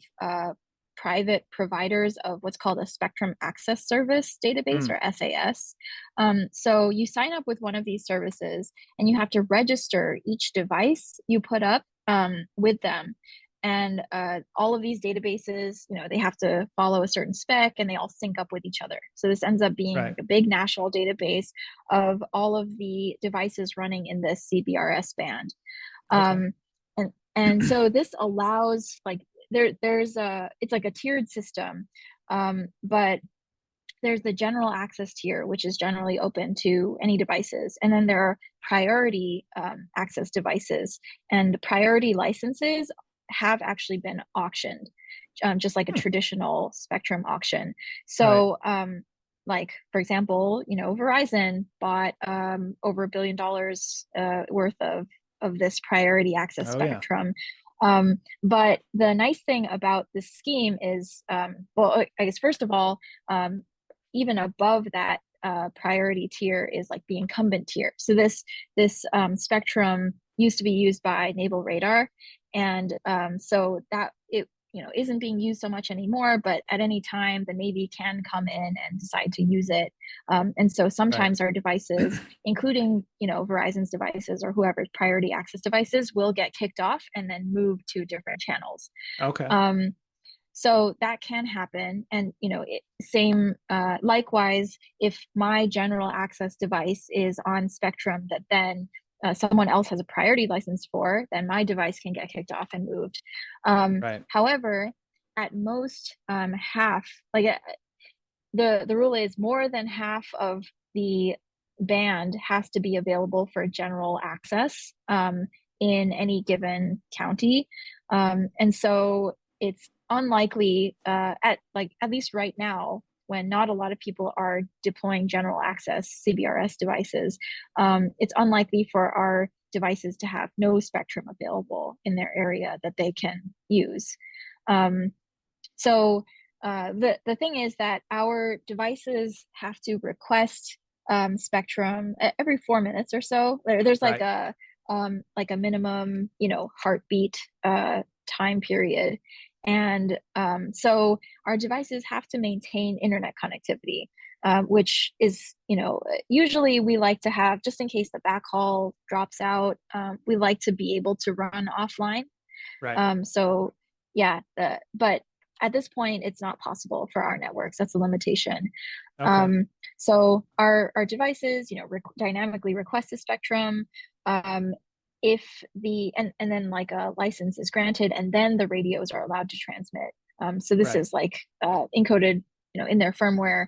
private providers of what's called a Spectrum Access Service database, Mm, or SAS. So you sign up with one of these services and you have to register each device you put up with them. And all of these databases, they have to follow a certain spec and they all sync up with each other. So this ends up being right. like a big national database of all of the devices running in this CBRS band. Okay. Um, and so this allows like there's a it's like a tiered system, but there's the general access tier, which is generally open to any devices. And then there are priority access devices, and the priority licenses have actually been auctioned. just like a Hmm. traditional spectrum auction. Right. So, like for example, Verizon bought over $1 billion worth of this priority access Oh yeah. spectrum. But the nice thing about this scheme is, well, I guess first of all, even above that priority tier is like the incumbent tier. So this spectrum used to be used by Naval Radar, and so that it isn't being used so much anymore. But at any time, the Navy can come in and decide to use it, and so Right. sometimes our devices, including Verizon's devices or whoever's priority access devices, will get kicked off and then move to different channels. Okay. Um, so that can happen. And same likewise, if my general access device is on spectrum that then someone else has a priority license for, then my device can get kicked off and moved. Right. However, at most half, like the rule is more than half of the band has to be available for general access in any given county. And so it's unlikely at least right now, when not a lot of people are deploying general access CBRS devices, it's unlikely for our devices to have no spectrum available in their area that they can use. Um, so the thing is that our devices have to request spectrum every 4 minutes or so. There's Right. like a minimum heartbeat time period, and so our devices have to maintain internet connectivity, which is usually we like to have, just in case the backhaul drops out. We like to be able to run offline. Right. So yeah, but at this point, it's not possible for our networks. That's a limitation. Okay. Um, so our devices, dynamically request a spectrum. Um, if and then like a license is granted, and then the radios are allowed to transmit. So this Right. is like encoded, in their firmware.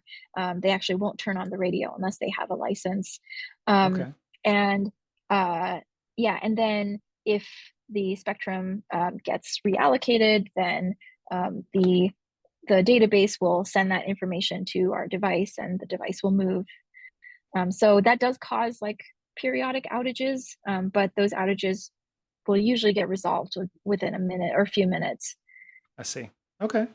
They actually won't turn on the radio unless they have a license. Um, Okay. and yeah, and then if the spectrum gets reallocated, then the database will send that information to our device, and the device will move. So that does cause like periodic outages, but those outages will usually get resolved within a minute or a few minutes. I see. Okay.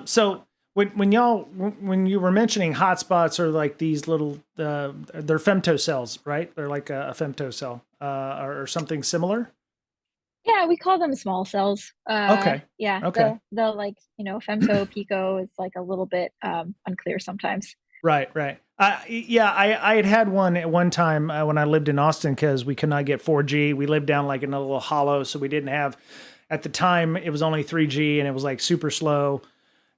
So when you were mentioning hotspots or like these little they're femto cells, right? They're like a femto cell or something similar. Yeah, we call them small cells. Okay. Yeah, Okay. the like femto pico is like a little bit unclear sometimes. Right. Right. Yeah, I had had one at one time when I lived in Austin because we could not get 4G. We lived down like in a little hollow, so we didn't have. At the time, it was only 3G, and it was like super slow.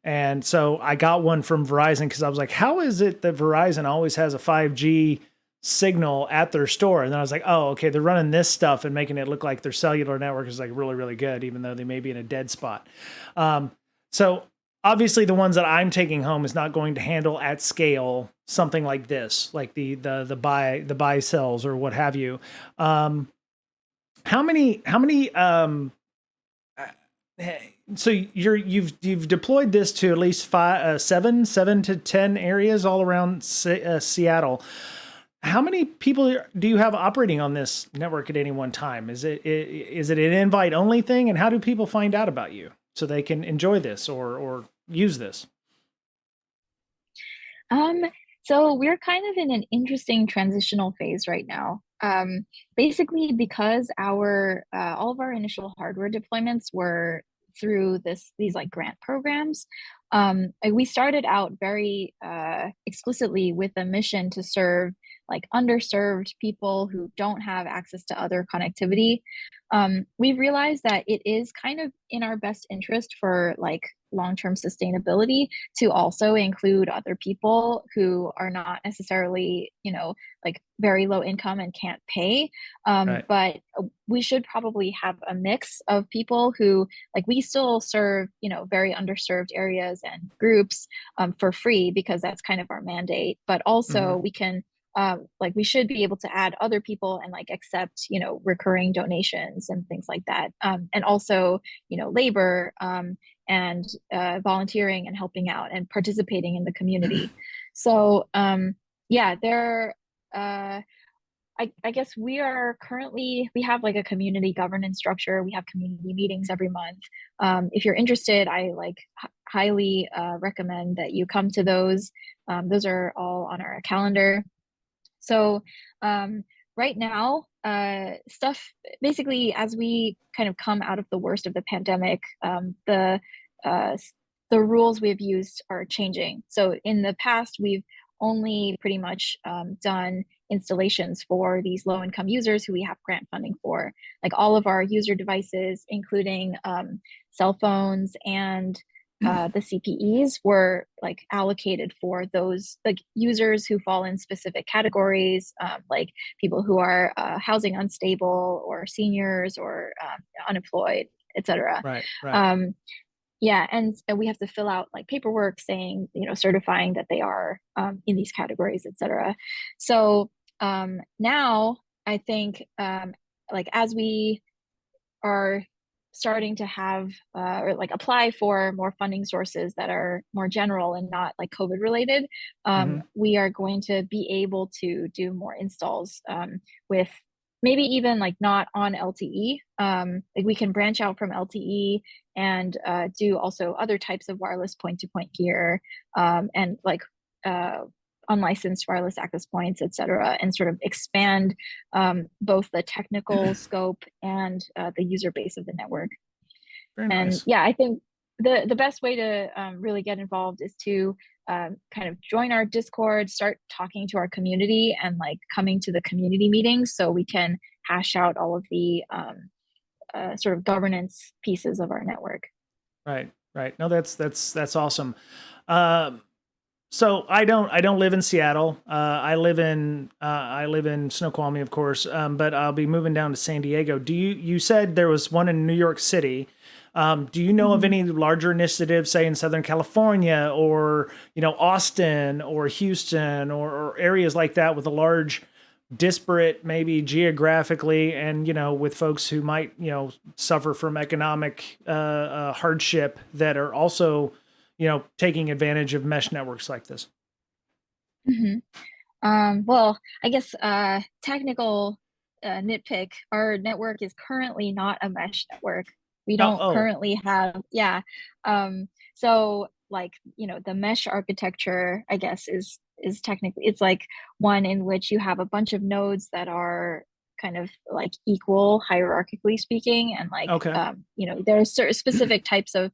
And so I got one from Verizon because I was like, how is it that Verizon always has a 5G signal at their store? And then I was like, oh, okay, they're running this stuff and making it look like their cellular network is like really, really good, even though they may be in a dead spot. So obviously the ones that I'm taking home is not going to handle at scale something like this, like the buy cells or what have you. Um, how many so you've deployed this to at least seven to 10 areas all around Seattle. How many people do you have operating on this network at any one time? Is it an invite only thing? And how do people find out about you so they can enjoy this or use this? Um, so we're kind of in an interesting transitional phase right now. Basically, because our all of our initial hardware deployments were through these like grant programs. We started out very explicitly with a mission to serve like underserved people who don't have access to other connectivity. We've realized that it is kind of in our best interest for like long-term sustainability to also include other people who are not necessarily, like very low income and can't pay. Right. But we should probably have a mix of people who, like, we still serve, very underserved areas and groups for free because that's kind of our mandate. But Mm-hmm. also we can like we should be able to add other people and like accept recurring donations and things like that, and also labor, and volunteering and helping out and participating in the community. So yeah, there. I guess we have like a community governance structure. We have community meetings every month. If you're interested, I like highly recommend that you come to those. Those are all on our calendar. So right now, stuff basically as we kind of come out of the worst of the pandemic, uh, the rules we've used are changing. So in the past, we've only pretty much done installations for these low income users who we have grant funding for. Like all of our user devices, including cell phones and the CPEs were like allocated for those like users who fall in specific categories, like people who are housing unstable or seniors or unemployed, etc. Right. Right. Um, yeah, and we have to fill out like paperwork saying, certifying that they are in these categories, etc. So now I think like as we are starting to have or like apply for more funding sources that are more general and not like COVID related, Hmm. we are going to be able to do more installs with maybe even like not on LTE. Like we can branch out from LTE and do also other types of wireless point to point gear and like uh, unlicensed wireless access points, et cetera, and sort of expand both the technical scope and the user base of the network. Very And nice. yeah, I think the best way to really get involved is to kind of join our Discord, start talking to our community, and like coming to the community meetings so we can hash out all of the sort of governance pieces of our network. Right. Right. No, that's awesome. Um, So I don't live in Seattle. I live in Snoqualmie, of course, but I'll be moving down to San Diego. You said there was one in New York City? Do you know of Mhm. any larger initiatives, say in Southern California or Austin or Houston or areas like that with a large, disparate, maybe geographically, and with folks who might suffer from economic hardship that are also taking advantage of mesh networks like this? Mhm. Well, I guess technical nitpick, our network is currently not a mesh network. We Oh, don't oh, currently have, yeah. So like, the mesh architecture, I guess, is technically it's like one in which you have a bunch of nodes that are kind of like equal hierarchically speaking, and like okay, there are certain specific types of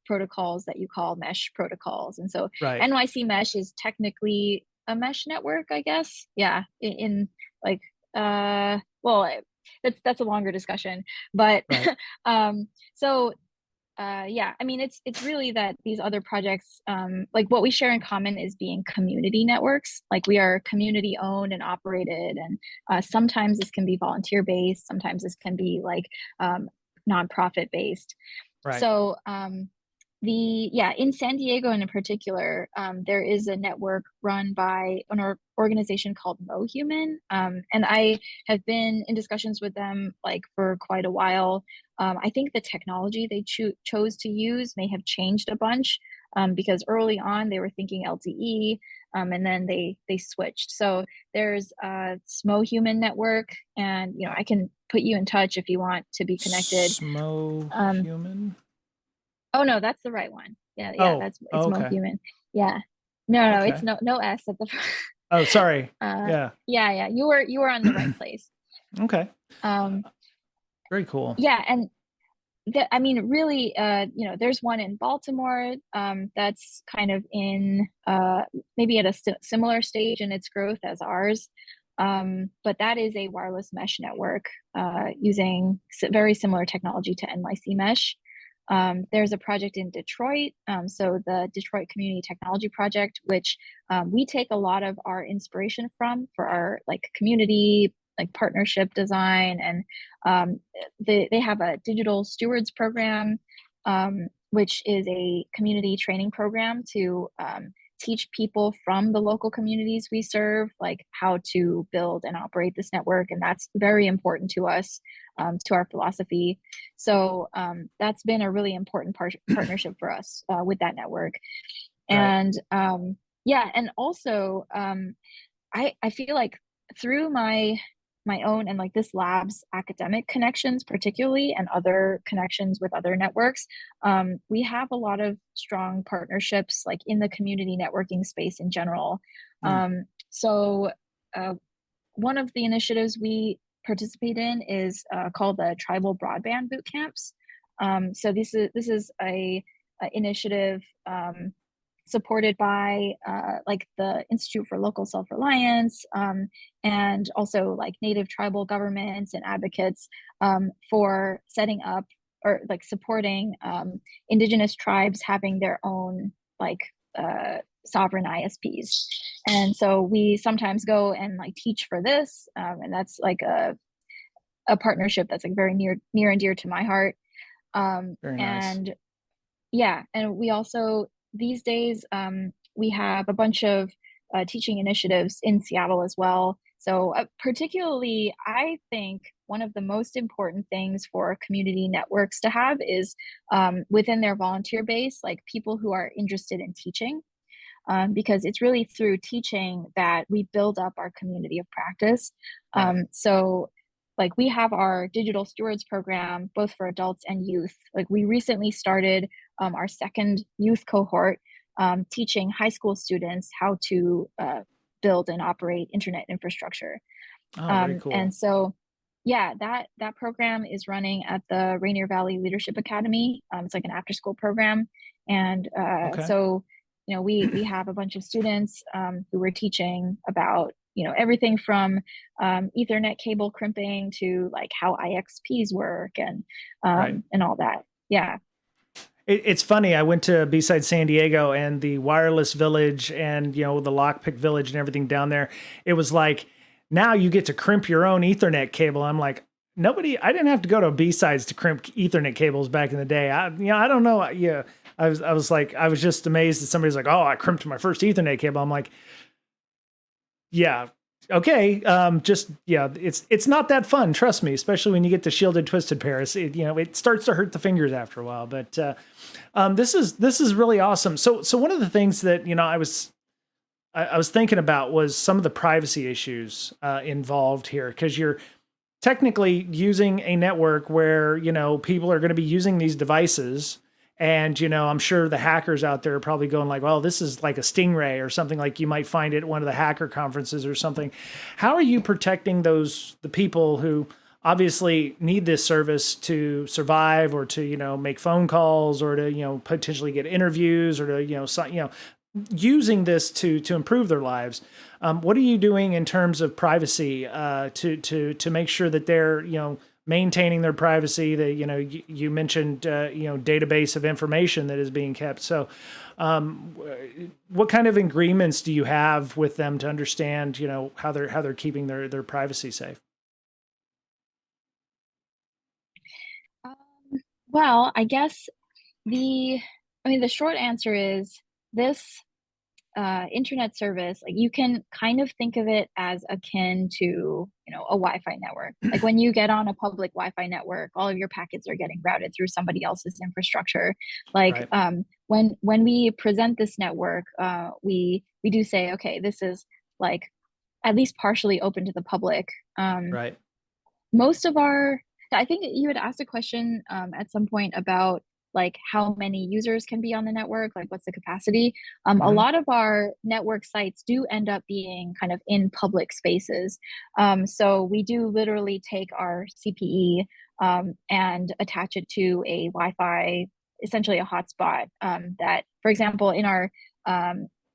protocols that you call mesh protocols. And so right, NYC Mesh is technically a mesh network, I guess. Yeah, in like well, that's a longer discussion, but right, um, so yeah, I mean it's really that these other projects, like what we share in common is being community networks. Like we are community owned and operated, and sometimes this can be volunteer based, sometimes this can be like nonprofit based. right. So in San Diego in particular, there is a network run by an organization called MoHuman, and I have been in discussions with them like for quite a while. I think the technology they chose to use may have changed a bunch, because early on they were thinking LTE, and then they switched. So there's a MoHuman network, and I can put you in touch if you want to be connected. Smo Um, human. Oh no, that's the right one. Yeah, yeah, Oh, it's Mo okay, Human. Yeah. No, it's okay. no S at the Oh, sorry. uh Yeah. yeah, you were on the right place. Okay. Um Very cool. yeah, and I mean really there's one in Baltimore that's kind of in maybe at a similar stage in its growth as ours. But that is a wireless mesh network using very similar technology to NYC Mesh. There's a project in Detroit, so the Detroit Community Technology Project, which we take a lot of our inspiration from for our like community like partnership design, and they have a digital stewards program, which is a community training program to teach people from the local communities we serve, like how to build and operate this network. And that's very important to us, to our philosophy. So that's been a really important partnership for us with that network. Right. And yeah, and also I feel like through my own and like this lab's academic connections particularly, and other connections with other networks, we have a lot of strong partnerships like in the community networking space in general. Mm. So uh, one of the initiatives we participate in is called the Tribal Broadband Boot Camps. So this is a initiative supported by like the Institute for Local Self-Reliance, and also like native tribal governments and advocates for setting up or like supporting indigenous tribes having their own like sovereign ISPs. And so we sometimes go and like teach for this, and that's like a partnership that's like very near and dear to my heart. Very nice. And yeah, and we also these days we have a bunch of teaching initiatives in Seattle as well. So particularly, I think one of the most important things for community networks to have is within their volunteer base, like people who are interested in teaching, because it's really through teaching that we build up our community of practice. Right. So like we have our digital stewards program both for adults and youth. Like we recently started our second youth cohort, teaching high school students how to build and operate internet infrastructure. Oh, very cool. And so yeah, that program is running at the Rainier Valley Leadership Academy. It's like an after school program. And Okay. so we have a bunch of students who we're teaching about everything from Ethernet cable crimping to like how IXPs work, Right. and all that. Yeah. It's funny. I went to B-side San Diego and the wireless village and, the lockpick village and everything down there. It was like, now you get to crimp your own Ethernet cable. I'm like, I didn't have to go to B-sides to crimp Ethernet cables back in the day. I don't know. Yeah. I was just amazed that somebody's like, oh, I crimped my first Ethernet cable. I'm like, yeah, okay. Just, yeah, it's not that fun. Trust me, especially when you get to shielded twisted pairs. It starts to hurt the fingers after a while. But this is really awesome. So one of the things that I was thinking about was some of the privacy issues involved here, because you're technically using a network where people are going to be using these devices. And, I'm sure the hackers out there are probably going like, well, this is like a stingray or something like you might find at one of the hacker conferences or something. How are you protecting the people who obviously need this service to survive, or to, make phone calls, or to, potentially get interviews, or to, using this to improve their lives? What are you doing in terms of privacy to make sure that they're, maintaining their privacy? That you mentioned database of information that is being kept. So what kind of agreements do you have with them to understand how they're keeping their privacy safe? Um, well, I guess the short answer is this internet service, like you can kind of think of it as akin to, a Wi-Fi network. Like when you get on a public Wi-Fi network, all of your packets are getting routed through somebody else's infrastructure. Like Right. when we present this network, we do say, okay, this is like at least partially open to the public. Right. Most of our I think you had asked a question at some point about like how many users can be on the network, like what's the capacity. A Hmm. lot of our network sites do end up being kind of in public spaces. So we do literally take our CPE and attach it to a Wi-Fi, essentially a hotspot, that, for example, in our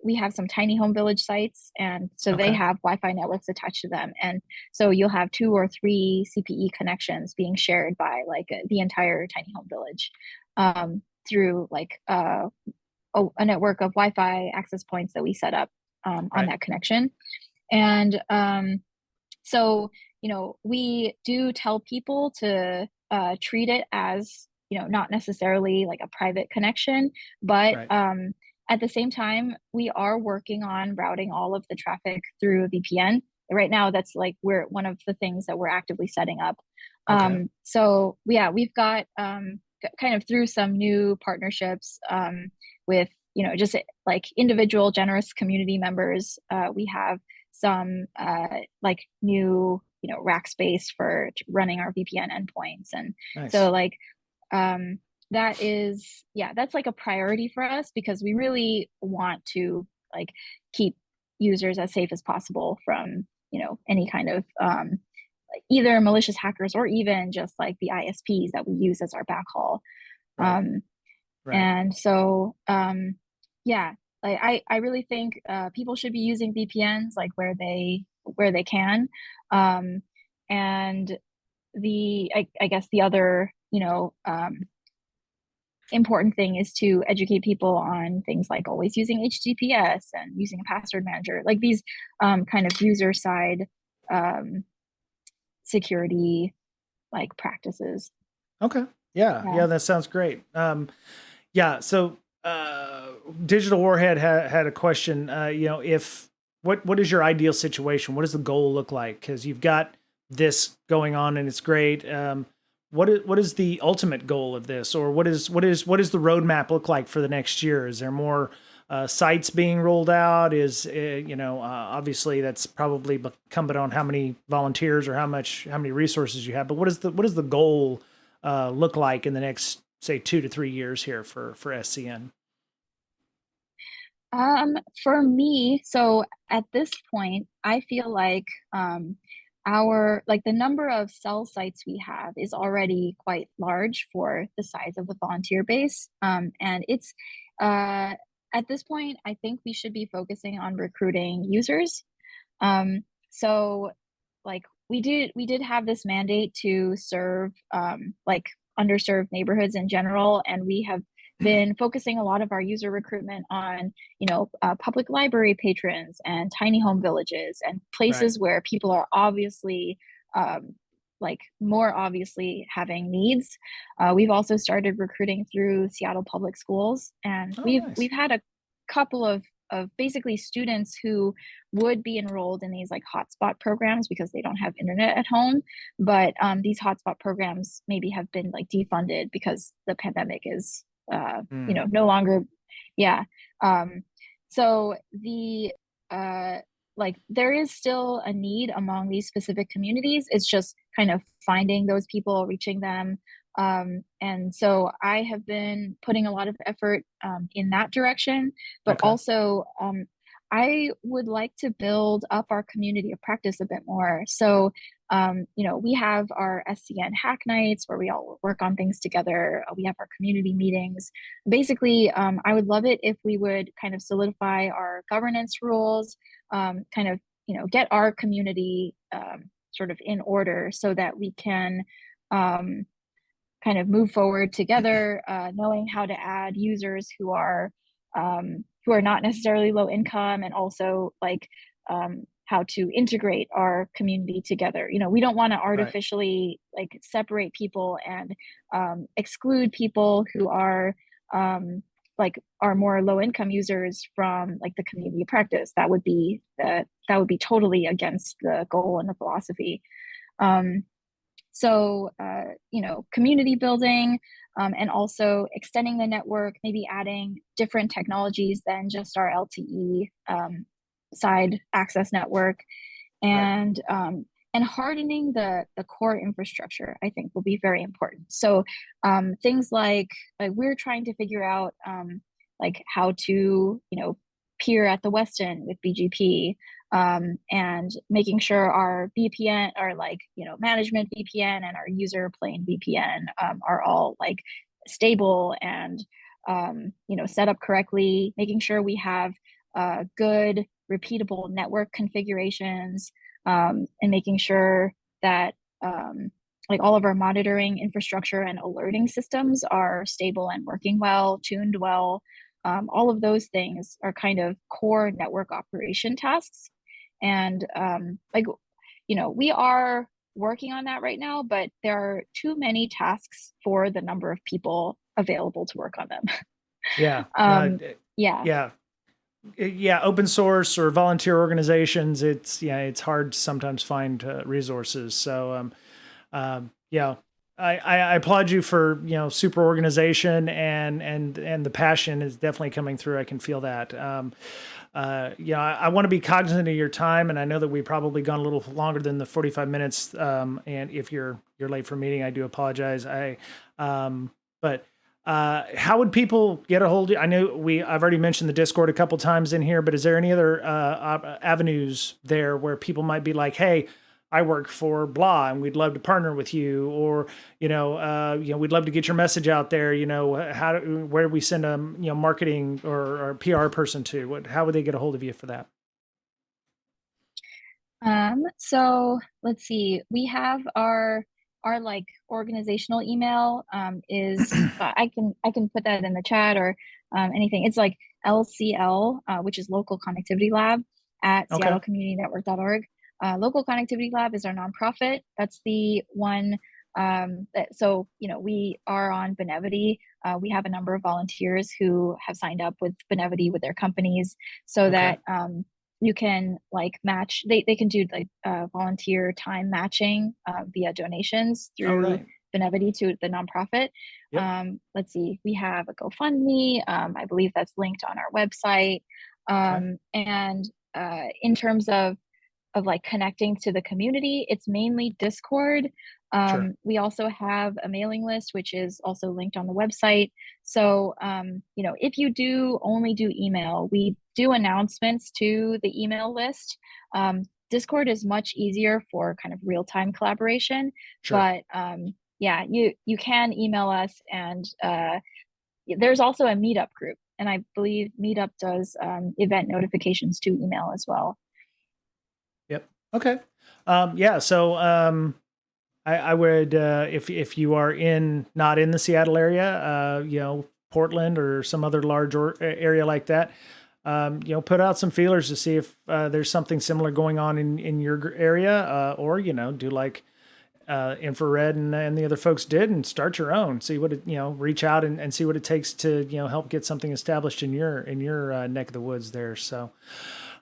we have some tiny home village sites, and so they Okay. have Wi-Fi networks attached to them. And so you'll have 2 or 3 CPE connections being shared by like the entire tiny home village, through like a network of Wi-Fi access points that we set up on Right. that connection. And so we do tell people to treat it as not necessarily like a private connection, but Right. at the same time, we are working on routing all of the traffic through a VPN. Right now, that's like we're one of the things that we're actively setting up. Okay. So yeah, we've got kind of through some new partnerships with just like individual generous community members. We have some like new rack space for running our VPN endpoints, and so Nice. like that is, yeah, that's like a priority for us because we really want to like keep users as safe as possible from any kind of like either malicious hackers or even just like the ISPs that we use as our backhaul. Right. um Right. and so yeah, like I really think people should be using VPNs like where they can. Um and I guess the other important thing is to educate people on things like always using HTTPS and using a password manager, like these kind of user side um, security like practices. Okay. Yeah. Yeah. Yeah. That sounds great. Yeah. So, Digital Warhead had a question. If what is your ideal situation? What does the goal look like? Because you've got this going on and it's great. What is the ultimate goal of this, or what is the roadmap look like for the next year? Is there more sites being rolled out? Obviously that's probably incumbent on how many volunteers or how many resources you have. But what is the goal look like in the next, say, 2 to 3 years here for SCN? For me, so at this point, I feel like our like the number of cell sites we have is already quite large for the size of the volunteer base. And it's at this point, I think we should be focusing on recruiting users. So like we did have this mandate to serve like underserved neighborhoods in general, and we have been focusing a lot of our user recruitment on public library patrons and tiny home villages and Right. places where people are obviously um, like more obviously having needs. We've also started recruiting through Seattle Public Schools, and Oh, we've nice. had a couple of basically students who would be enrolled in these like hotspot programs because they don't have internet at home. But these hotspot programs maybe have been like defunded because the pandemic is Mm, no longer. Yeah. So the uh like there is still a need among these specific communities. It's just kind of finding those people, reaching them. And so I have been putting a lot of effort in that direction, but okay. also I would like to build up our community of practice a bit more. So we have our SCN hack nights where we all work on things together. We have our community meetings. Basically, I would love it if we would kind of solidify our governance rules, kind of, get our community sort of in order so that we can um, kind of move forward together, knowing how to add users who are not necessarily low income, and also like how to integrate our community together. We don't want to Right. artificially like separate people and exclude people who are like are more low income users from like the community of practice. That would be totally against the goal and the philosophy. Um, so, community building, and also extending the network, maybe adding different technologies than just our LTE side access network, Right. and hardening the core infrastructure, I think will be very important. So things like we're trying to figure out like how to peer at the Westin with BGP, and making sure our VPN, our like management VPN and our user plane VPN are all like stable and set up correctly, making sure we have good repeatable network configurations, and making sure that like all of our monitoring infrastructure and alerting systems are stable and working well, tuned well. All of those things are kind of core network operation tasks. And we are working on that right now, but there are too many tasks for the number of people available to work on them. Yeah. No, um, Yeah. Yeah. Yeah, open source or volunteer organizations, it's hard to sometimes find resources. So yeah, I applaud you for super organization, and the passion is definitely coming through. I can feel that. I want to be cognizant of your time, and I know that we probably gone a little longer than the 45 minutes. And if you're late for a meeting, I do apologize. But how would people get a hold of you? I know I've already mentioned the Discord a couple times in here, but is there any other avenues there where people might be like, hey, I work for blah, and we'd love to partner with you, or we'd love to get your message out there. Where do we send a marketing or PR person to? How would they get a hold of you for that? So let's see. We have our like organizational email is I can put that in the chat or anything. It's like LCL, which is Local Connectivity Lab at Okay, seattlecommunitynetwork.org. Local Connectivity Lab is our nonprofit. That's the one so we are on Benevity. We have a number of volunteers who have signed up with Benevity with their companies so okay, that you can like match they can do like volunteer time matching via donations all through right, Benevity to the nonprofit. yep, Let's see, we have a GoFundMe. I believe that's linked on our website. okay, And in terms of like connecting to the community, it's mainly Discord. sure, We also have a mailing list, which is also linked on the website. So, if you do only do email, we do announcements to the email list. Discord is much easier for kind of real time collaboration, sure. but yeah, you can email us, and there's also a Meetup group, and I believe Meetup does event notifications to email as well. Yep. Okay. Yeah. So I would if you are not in the Seattle area, Portland or some other large area like that, put out some feelers to see if there's something similar going on in your area, or do like Infrared and the other folks did, and start your own. See what it reach out and see what it takes to help get something established in your neck of the woods there. So.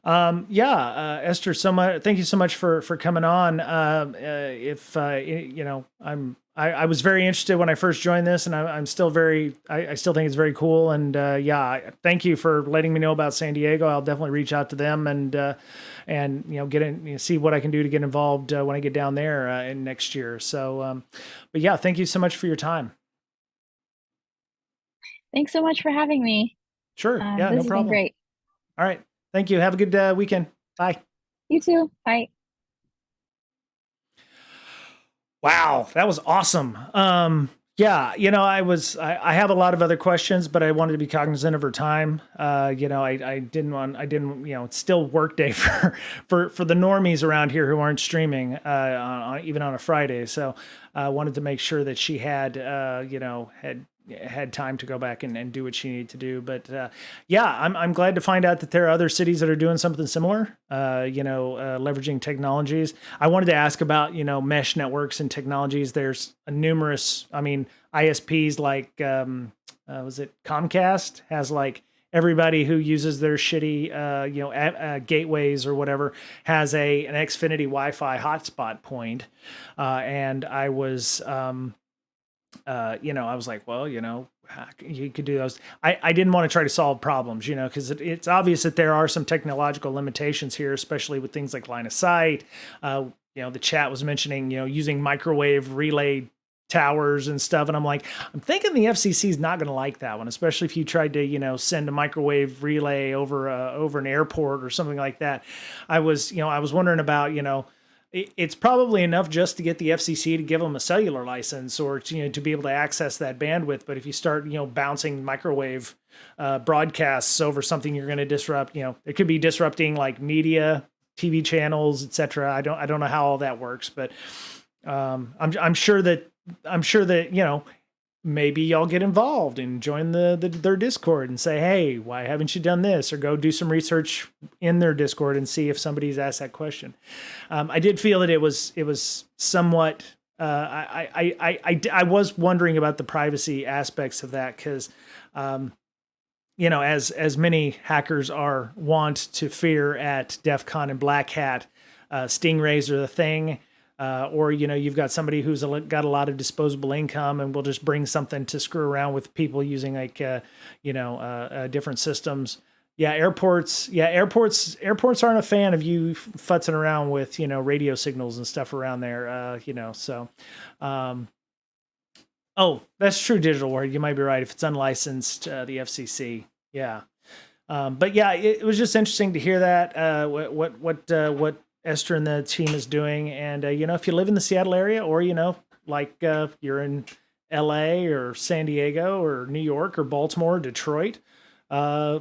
Yeah, Esther, so much. Thank you so much for coming on. If I was very interested when I first joined this, and I'm still I still think it's very cool. And yeah, thank you for letting me know about San Diego. I'll definitely reach out to them and get in, see what I can do to get involved when I get down there in next year. So, but yeah, thank you so much for your time. Thanks so much for having me. Sure. Yeah, This no has been problem. great. All right. Thank you. Have a good weekend. Bye. You too. Bye. Wow, that was awesome. Yeah, I have a lot of other questions, but I wanted to be cognizant of her time. I didn't, it's still work day for the normies around here who aren't streaming, even on a Friday. So I wanted to make sure that she had, had time to go back and do what she needed to do. But yeah, I'm glad to find out that there are other cities that are doing something similar. Leveraging technologies. I wanted to ask about mesh networks and technologies. There's numerous. I mean, ISPs like was it Comcast has like everybody who uses their shitty gateways or whatever has an Xfinity Wi-Fi hotspot point, and I was. I was like, well, you could do those. I didn't want to try to solve problems, because it's obvious that there are some technological limitations here, especially with things like line of sight. The chat was mentioning, using microwave relay towers and stuff. And I'm like, I'm thinking the FCC is not going to like that one, especially if you tried to, send a microwave relay over an airport or something like that. I was wondering about, it's probably enough just to get the FCC to give them a cellular license or to be able to access that bandwidth. But if you start bouncing microwave broadcasts over something, you're going to disrupt. It could be disrupting like media, TV channels, etc. I don't know how all that works, but I'm sure that maybe y'all get involved and join their Discord and say, hey, why haven't you done this? Or go do some research in their Discord and see if somebody's asked that question. I did feel that it was somewhat. I was wondering about the privacy aspects of that because, as many hackers are wont to fear at DEF CON and Black Hat, stingrays are the thing. Or, you've got somebody who's got a lot of disposable income and will just bring something to screw around with people using different systems. Airports aren't a fan of you futzing around with, radio signals and stuff around there, so, oh, that's true. Digital Ward. You might be right. If it's unlicensed, the FCC. Yeah. But yeah, it was just interesting to hear that, what Esther and the team is doing. And, if you live in the Seattle area or, you're in LA or San Diego or New York or Baltimore, or Detroit, I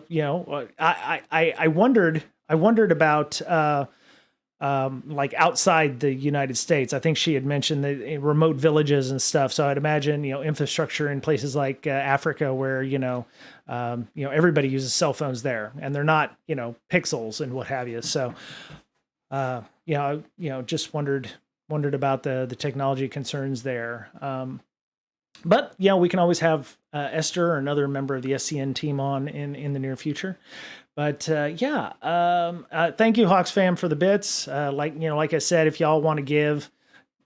wondered about, like outside the United States. I think she had mentioned the remote villages and stuff. So I'd imagine, infrastructure in places like Africa where, everybody uses cell phones there and they're not, pixels and what have you. So, just wondered about the technology concerns there. But we can always have Esther or another member of the SCN team on in the near future. But thank you, Hawks fam, for the bits. Like I said, if y'all want to give,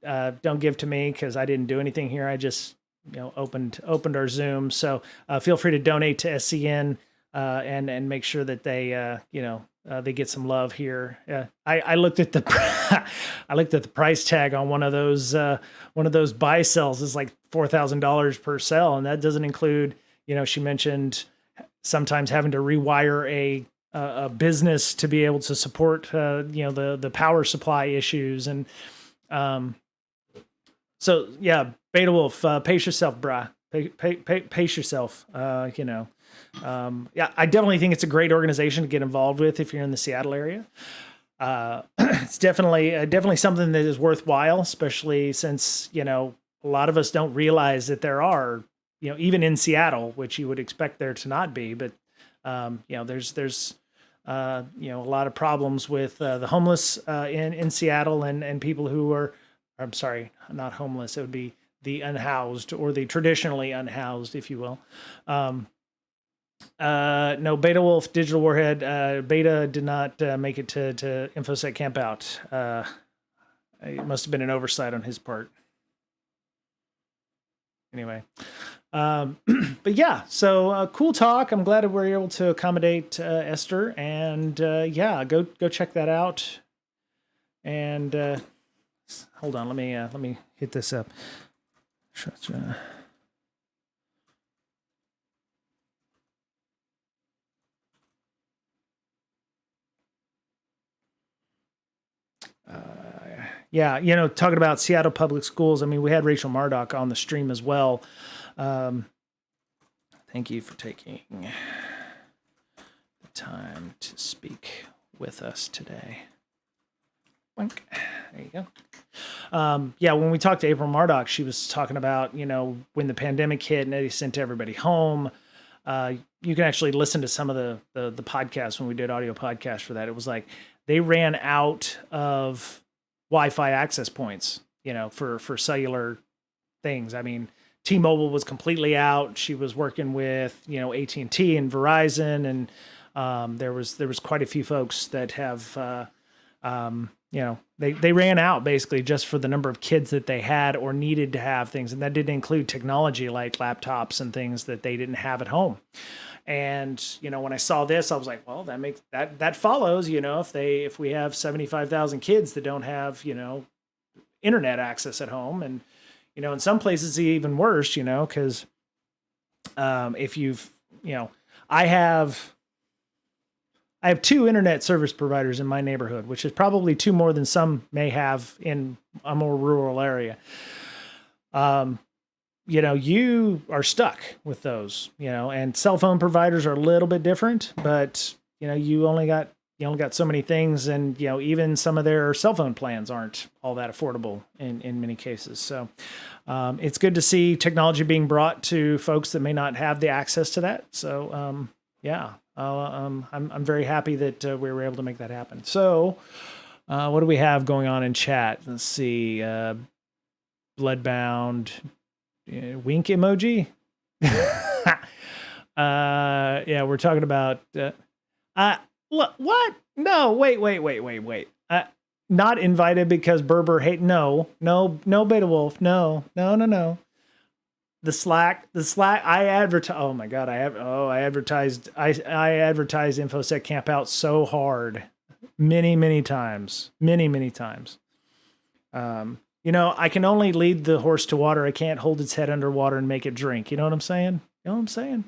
don't give to me because I didn't do anything here. I just opened our Zoom. So feel free to donate to SCN and make sure that they they get some love here. I looked at the price tag on one of those buy sells is like $4,000 per sell, and that doesn't include. She mentioned sometimes having to rewire a business to be able to support the power supply issues. And so yeah, Beta Wolf, pace yourself, brah. Pace yourself. I definitely think it's a great organization to get involved with if you're in the Seattle area. It's definitely something that is worthwhile, especially since a lot of us don't realize that there are even in Seattle, which you would expect there to not be, but there's a lot of problems with the homeless in Seattle and people who are, I'm sorry, not homeless. It would be the unhoused or the traditionally unhoused, if you will. No, Beta Wolf, Digital Warhead, Beta did not make it to InfoSec Camp Out. It must have been an oversight on his part. Anyway. But yeah, so cool talk. I'm glad that we're able to accommodate Esther, and go check that out. And hold on, let me hit this up. Talking about Seattle Public Schools. I mean, we had Rachel Murdoch on the stream as well. Thank you for taking the time to speak with us today. Wink. There you go. When we talked to April Murdoch, she was talking about, when the pandemic hit and they sent everybody home. You can actually listen to some of the podcasts when we did audio podcasts for that. It was like they ran out of Wi-Fi access points, for cellular things. I mean, T-Mobile was completely out. She was working with, AT&T and Verizon, and there was quite a few folks that have, they ran out basically just for the number of kids that they had or needed to have things, and that didn't include technology like laptops and things that they didn't have at home. And when I saw this, I was like, well, that follows. If we have 75,000 kids that don't have internet access at home, and in some places it's even worse, because if you've I have 2 internet service providers in my neighborhood, which is probably 2 more than some may have in a more rural area. You are stuck with those, and cell phone providers are a little bit different, but you only got so many things, and even some of their cell phone plans aren't all that affordable in many cases. So it's good to see technology being brought to folks that may not have the access to that. So I'm very happy that we were able to make that happen. So what do we have going on in chat? Let's see. Bloodbound. Wink emoji. Yeah, we're talking about. What? No, wait. Not invited because Berber hate. No, Beta Wolf. No. The Slack. I advertise. Oh my god, I advertised. I advertised InfoSec Camp Out so hard, many times, many times. I can only lead the horse to water. I can't hold its head underwater and make it drink. You know what I'm saying? You know what I'm saying?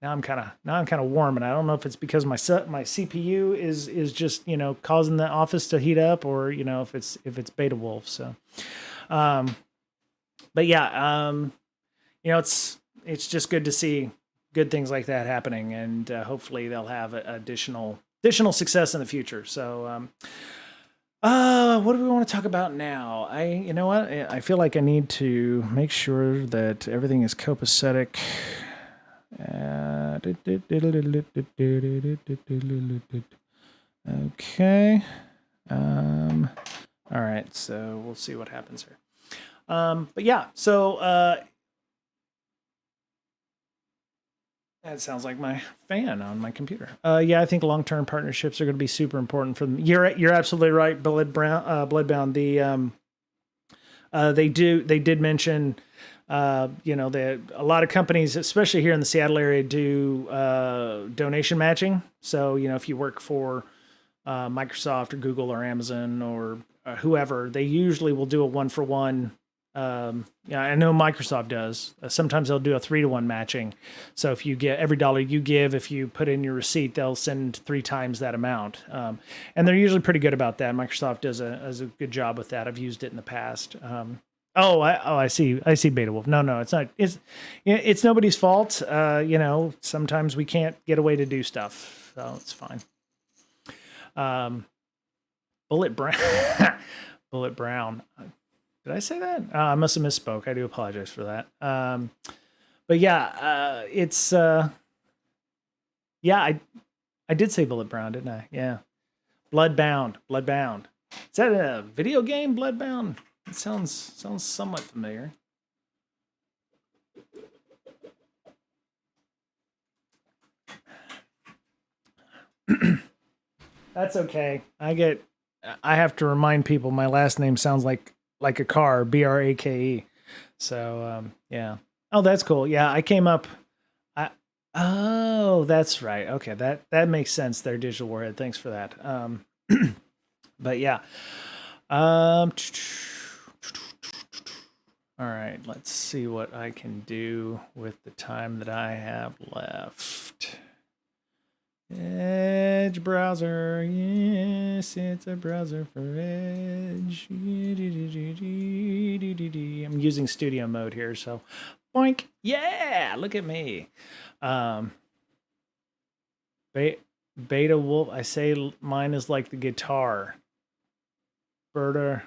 Now I'm kind of warm, and I don't know if it's because my CPU is just causing the office to heat up, or if it's Beta Wolf. So, but yeah, it's just good to see good things like that happening, and hopefully they'll have additional success in the future. So, what do we want to talk about now? I feel like I need to make sure that everything is copacetic. Okay. All right, so we'll see what happens here. But yeah, so that sounds like my fan on my computer. Yeah, I think long-term partnerships are going to be super important for them. You're absolutely right, Bloodbound. They did mention, a lot of companies, especially here in the Seattle area, do donation matching. So if you work for Microsoft or Google or Amazon or whoever, they usually will do a 1-for-1. I know Microsoft does. Sometimes they'll do a 3-to-1 matching. So if you get every dollar you give, if you put in your receipt, they'll send 3 times that amount. And they're usually pretty good about that. Microsoft does a good job with that. I've used it in the past. I see Beta Wolf. No, it's not. It's nobody's fault. Sometimes we can't get away to do stuff, so it's fine. Bullet Brown. Bullet Brown. Did I say that? I must have misspoke. I do apologize for that. But yeah, it's I did say Bullet Brown, didn't I? Yeah. Bloodbound. Is that a video game, Bloodbound? It sounds somewhat familiar. That's okay. I have to remind people my last name sounds like a car, Brake. So yeah. Oh, that's cool. Yeah, I came up. Oh, that's right. Okay, that makes sense there, Digital Warhead. Thanks for that. But yeah. All right, let's see what I can do with the time that I have left. Edge browser, yes, it's a browser for Edge. I'm using studio mode here, so boink, yeah, look at me. Beta Wolf, I say mine is like the guitar. Berta,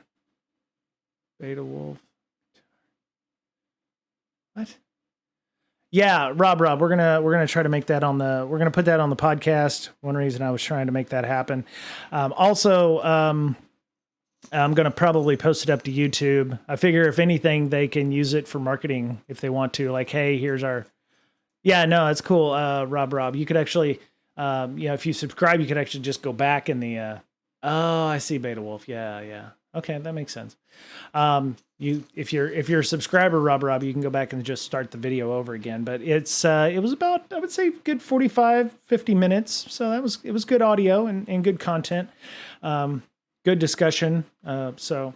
Beta Wolf. What? Yeah, Rob, we're gonna try to make that we're gonna put that on the podcast. One reason I was trying to make that happen. Also, I'm gonna probably post it up to YouTube. I figure if anything, they can use it for marketing if they want to. Like, hey, here's our. Yeah, no, it's cool, Rob. You could actually, if you subscribe, you could actually just go back in the. Oh, I see, Beta Wolf. Yeah. Okay, that makes sense. If you're a subscriber, Rob, you can go back and just start the video over again. But it was about, I would say, good 45-50 minutes. So it was good audio and good content, good discussion. Yeah. So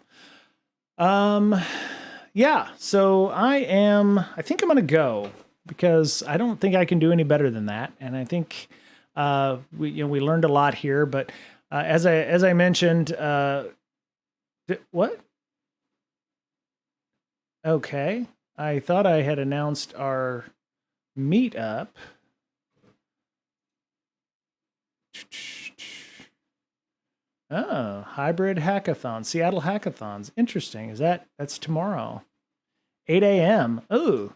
I think I'm gonna go because I don't think I can do any better than that. And I think we learned a lot here. But as I mentioned, what? Okay. I thought I had announced our meetup. Oh, hybrid hackathon, Seattle hackathons. Interesting. That's tomorrow, 8 a.m. Oh,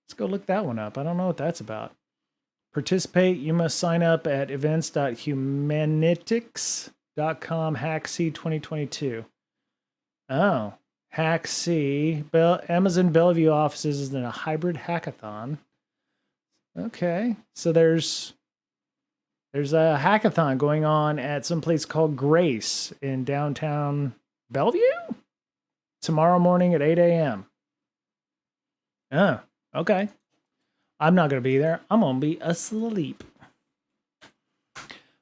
let's go look that one up. I don't know what that's about. Participate. You must sign up at events.humanitics.com /hackc 2022. Oh, Hack C. Amazon Bellevue offices is in a hybrid hackathon. Okay, so there's a hackathon going on at some place called Grace in downtown Bellevue tomorrow morning at 8 a.m. Oh, okay. I'm not going to be there. I'm going to be asleep.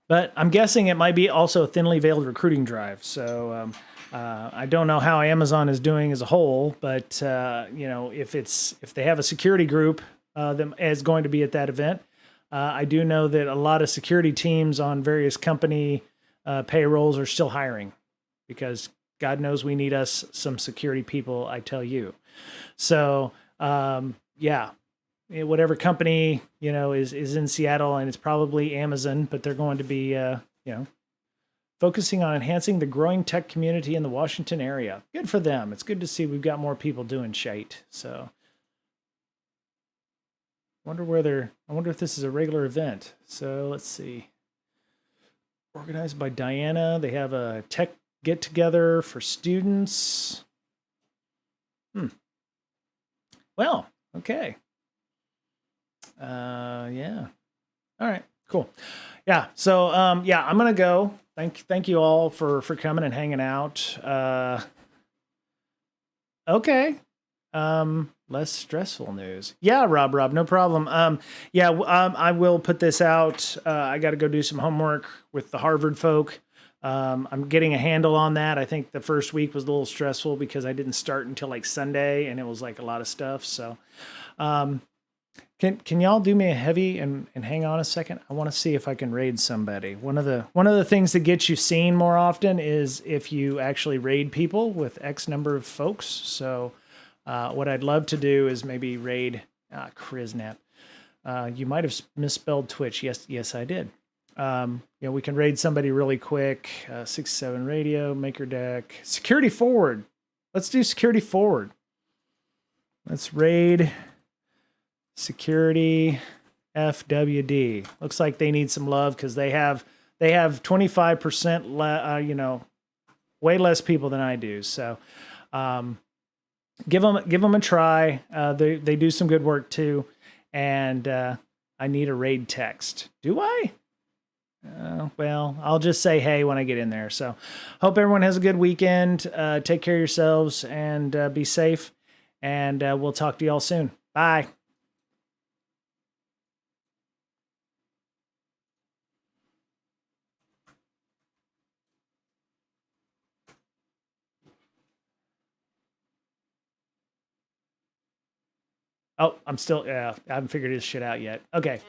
But I'm guessing it might be also a thinly veiled recruiting drive. So I don't know how Amazon is doing as a whole, but if they have a security group that is going to be at that event, I do know that a lot of security teams on various company payrolls are still hiring because God knows we need us some security people. I tell you. So yeah. Whatever company is in Seattle, and it's probably Amazon, but they're going to be focusing on enhancing the growing tech community in the Washington area. Good for them. It's good to see we've got more people doing shite. So I wonder if this is a regular event. So let's see. Organized by Diana. They have a tech get together for students. Well, okay. Yeah. All right, cool. Yeah. So, yeah, I'm going to go. Thank you all for coming and hanging out. Okay. Less stressful news. Yeah, Rob, no problem. Yeah, I will put this out. I got to go do some homework with the Harvard folk. I'm getting a handle on that. I think the first week was a little stressful because I didn't start until like Sunday and it was like a lot of stuff. So, can y'all do me a heavy and hang on a second? I want to see if I can raid somebody. One of the things that gets you seen more often is if you actually raid people with X number of folks. So what I'd love to do is maybe raid Kriznap. You might have misspelled Twitch. Yes, I did. We can raid somebody really quick. 67 radio, Maker Deck, Security Forward. Let's do Security Forward. Let's raid Security FWD. Looks like they need some love because they have 25% way less people than I do. So give them a try. They do some good work too. And I need a raid text. Do I? Well, I'll just say hey when I get in there. So hope everyone has a good weekend. Take care of yourselves and be safe. And we'll talk to y'all soon. Bye. Oh, I haven't figured this shit out yet. Okay.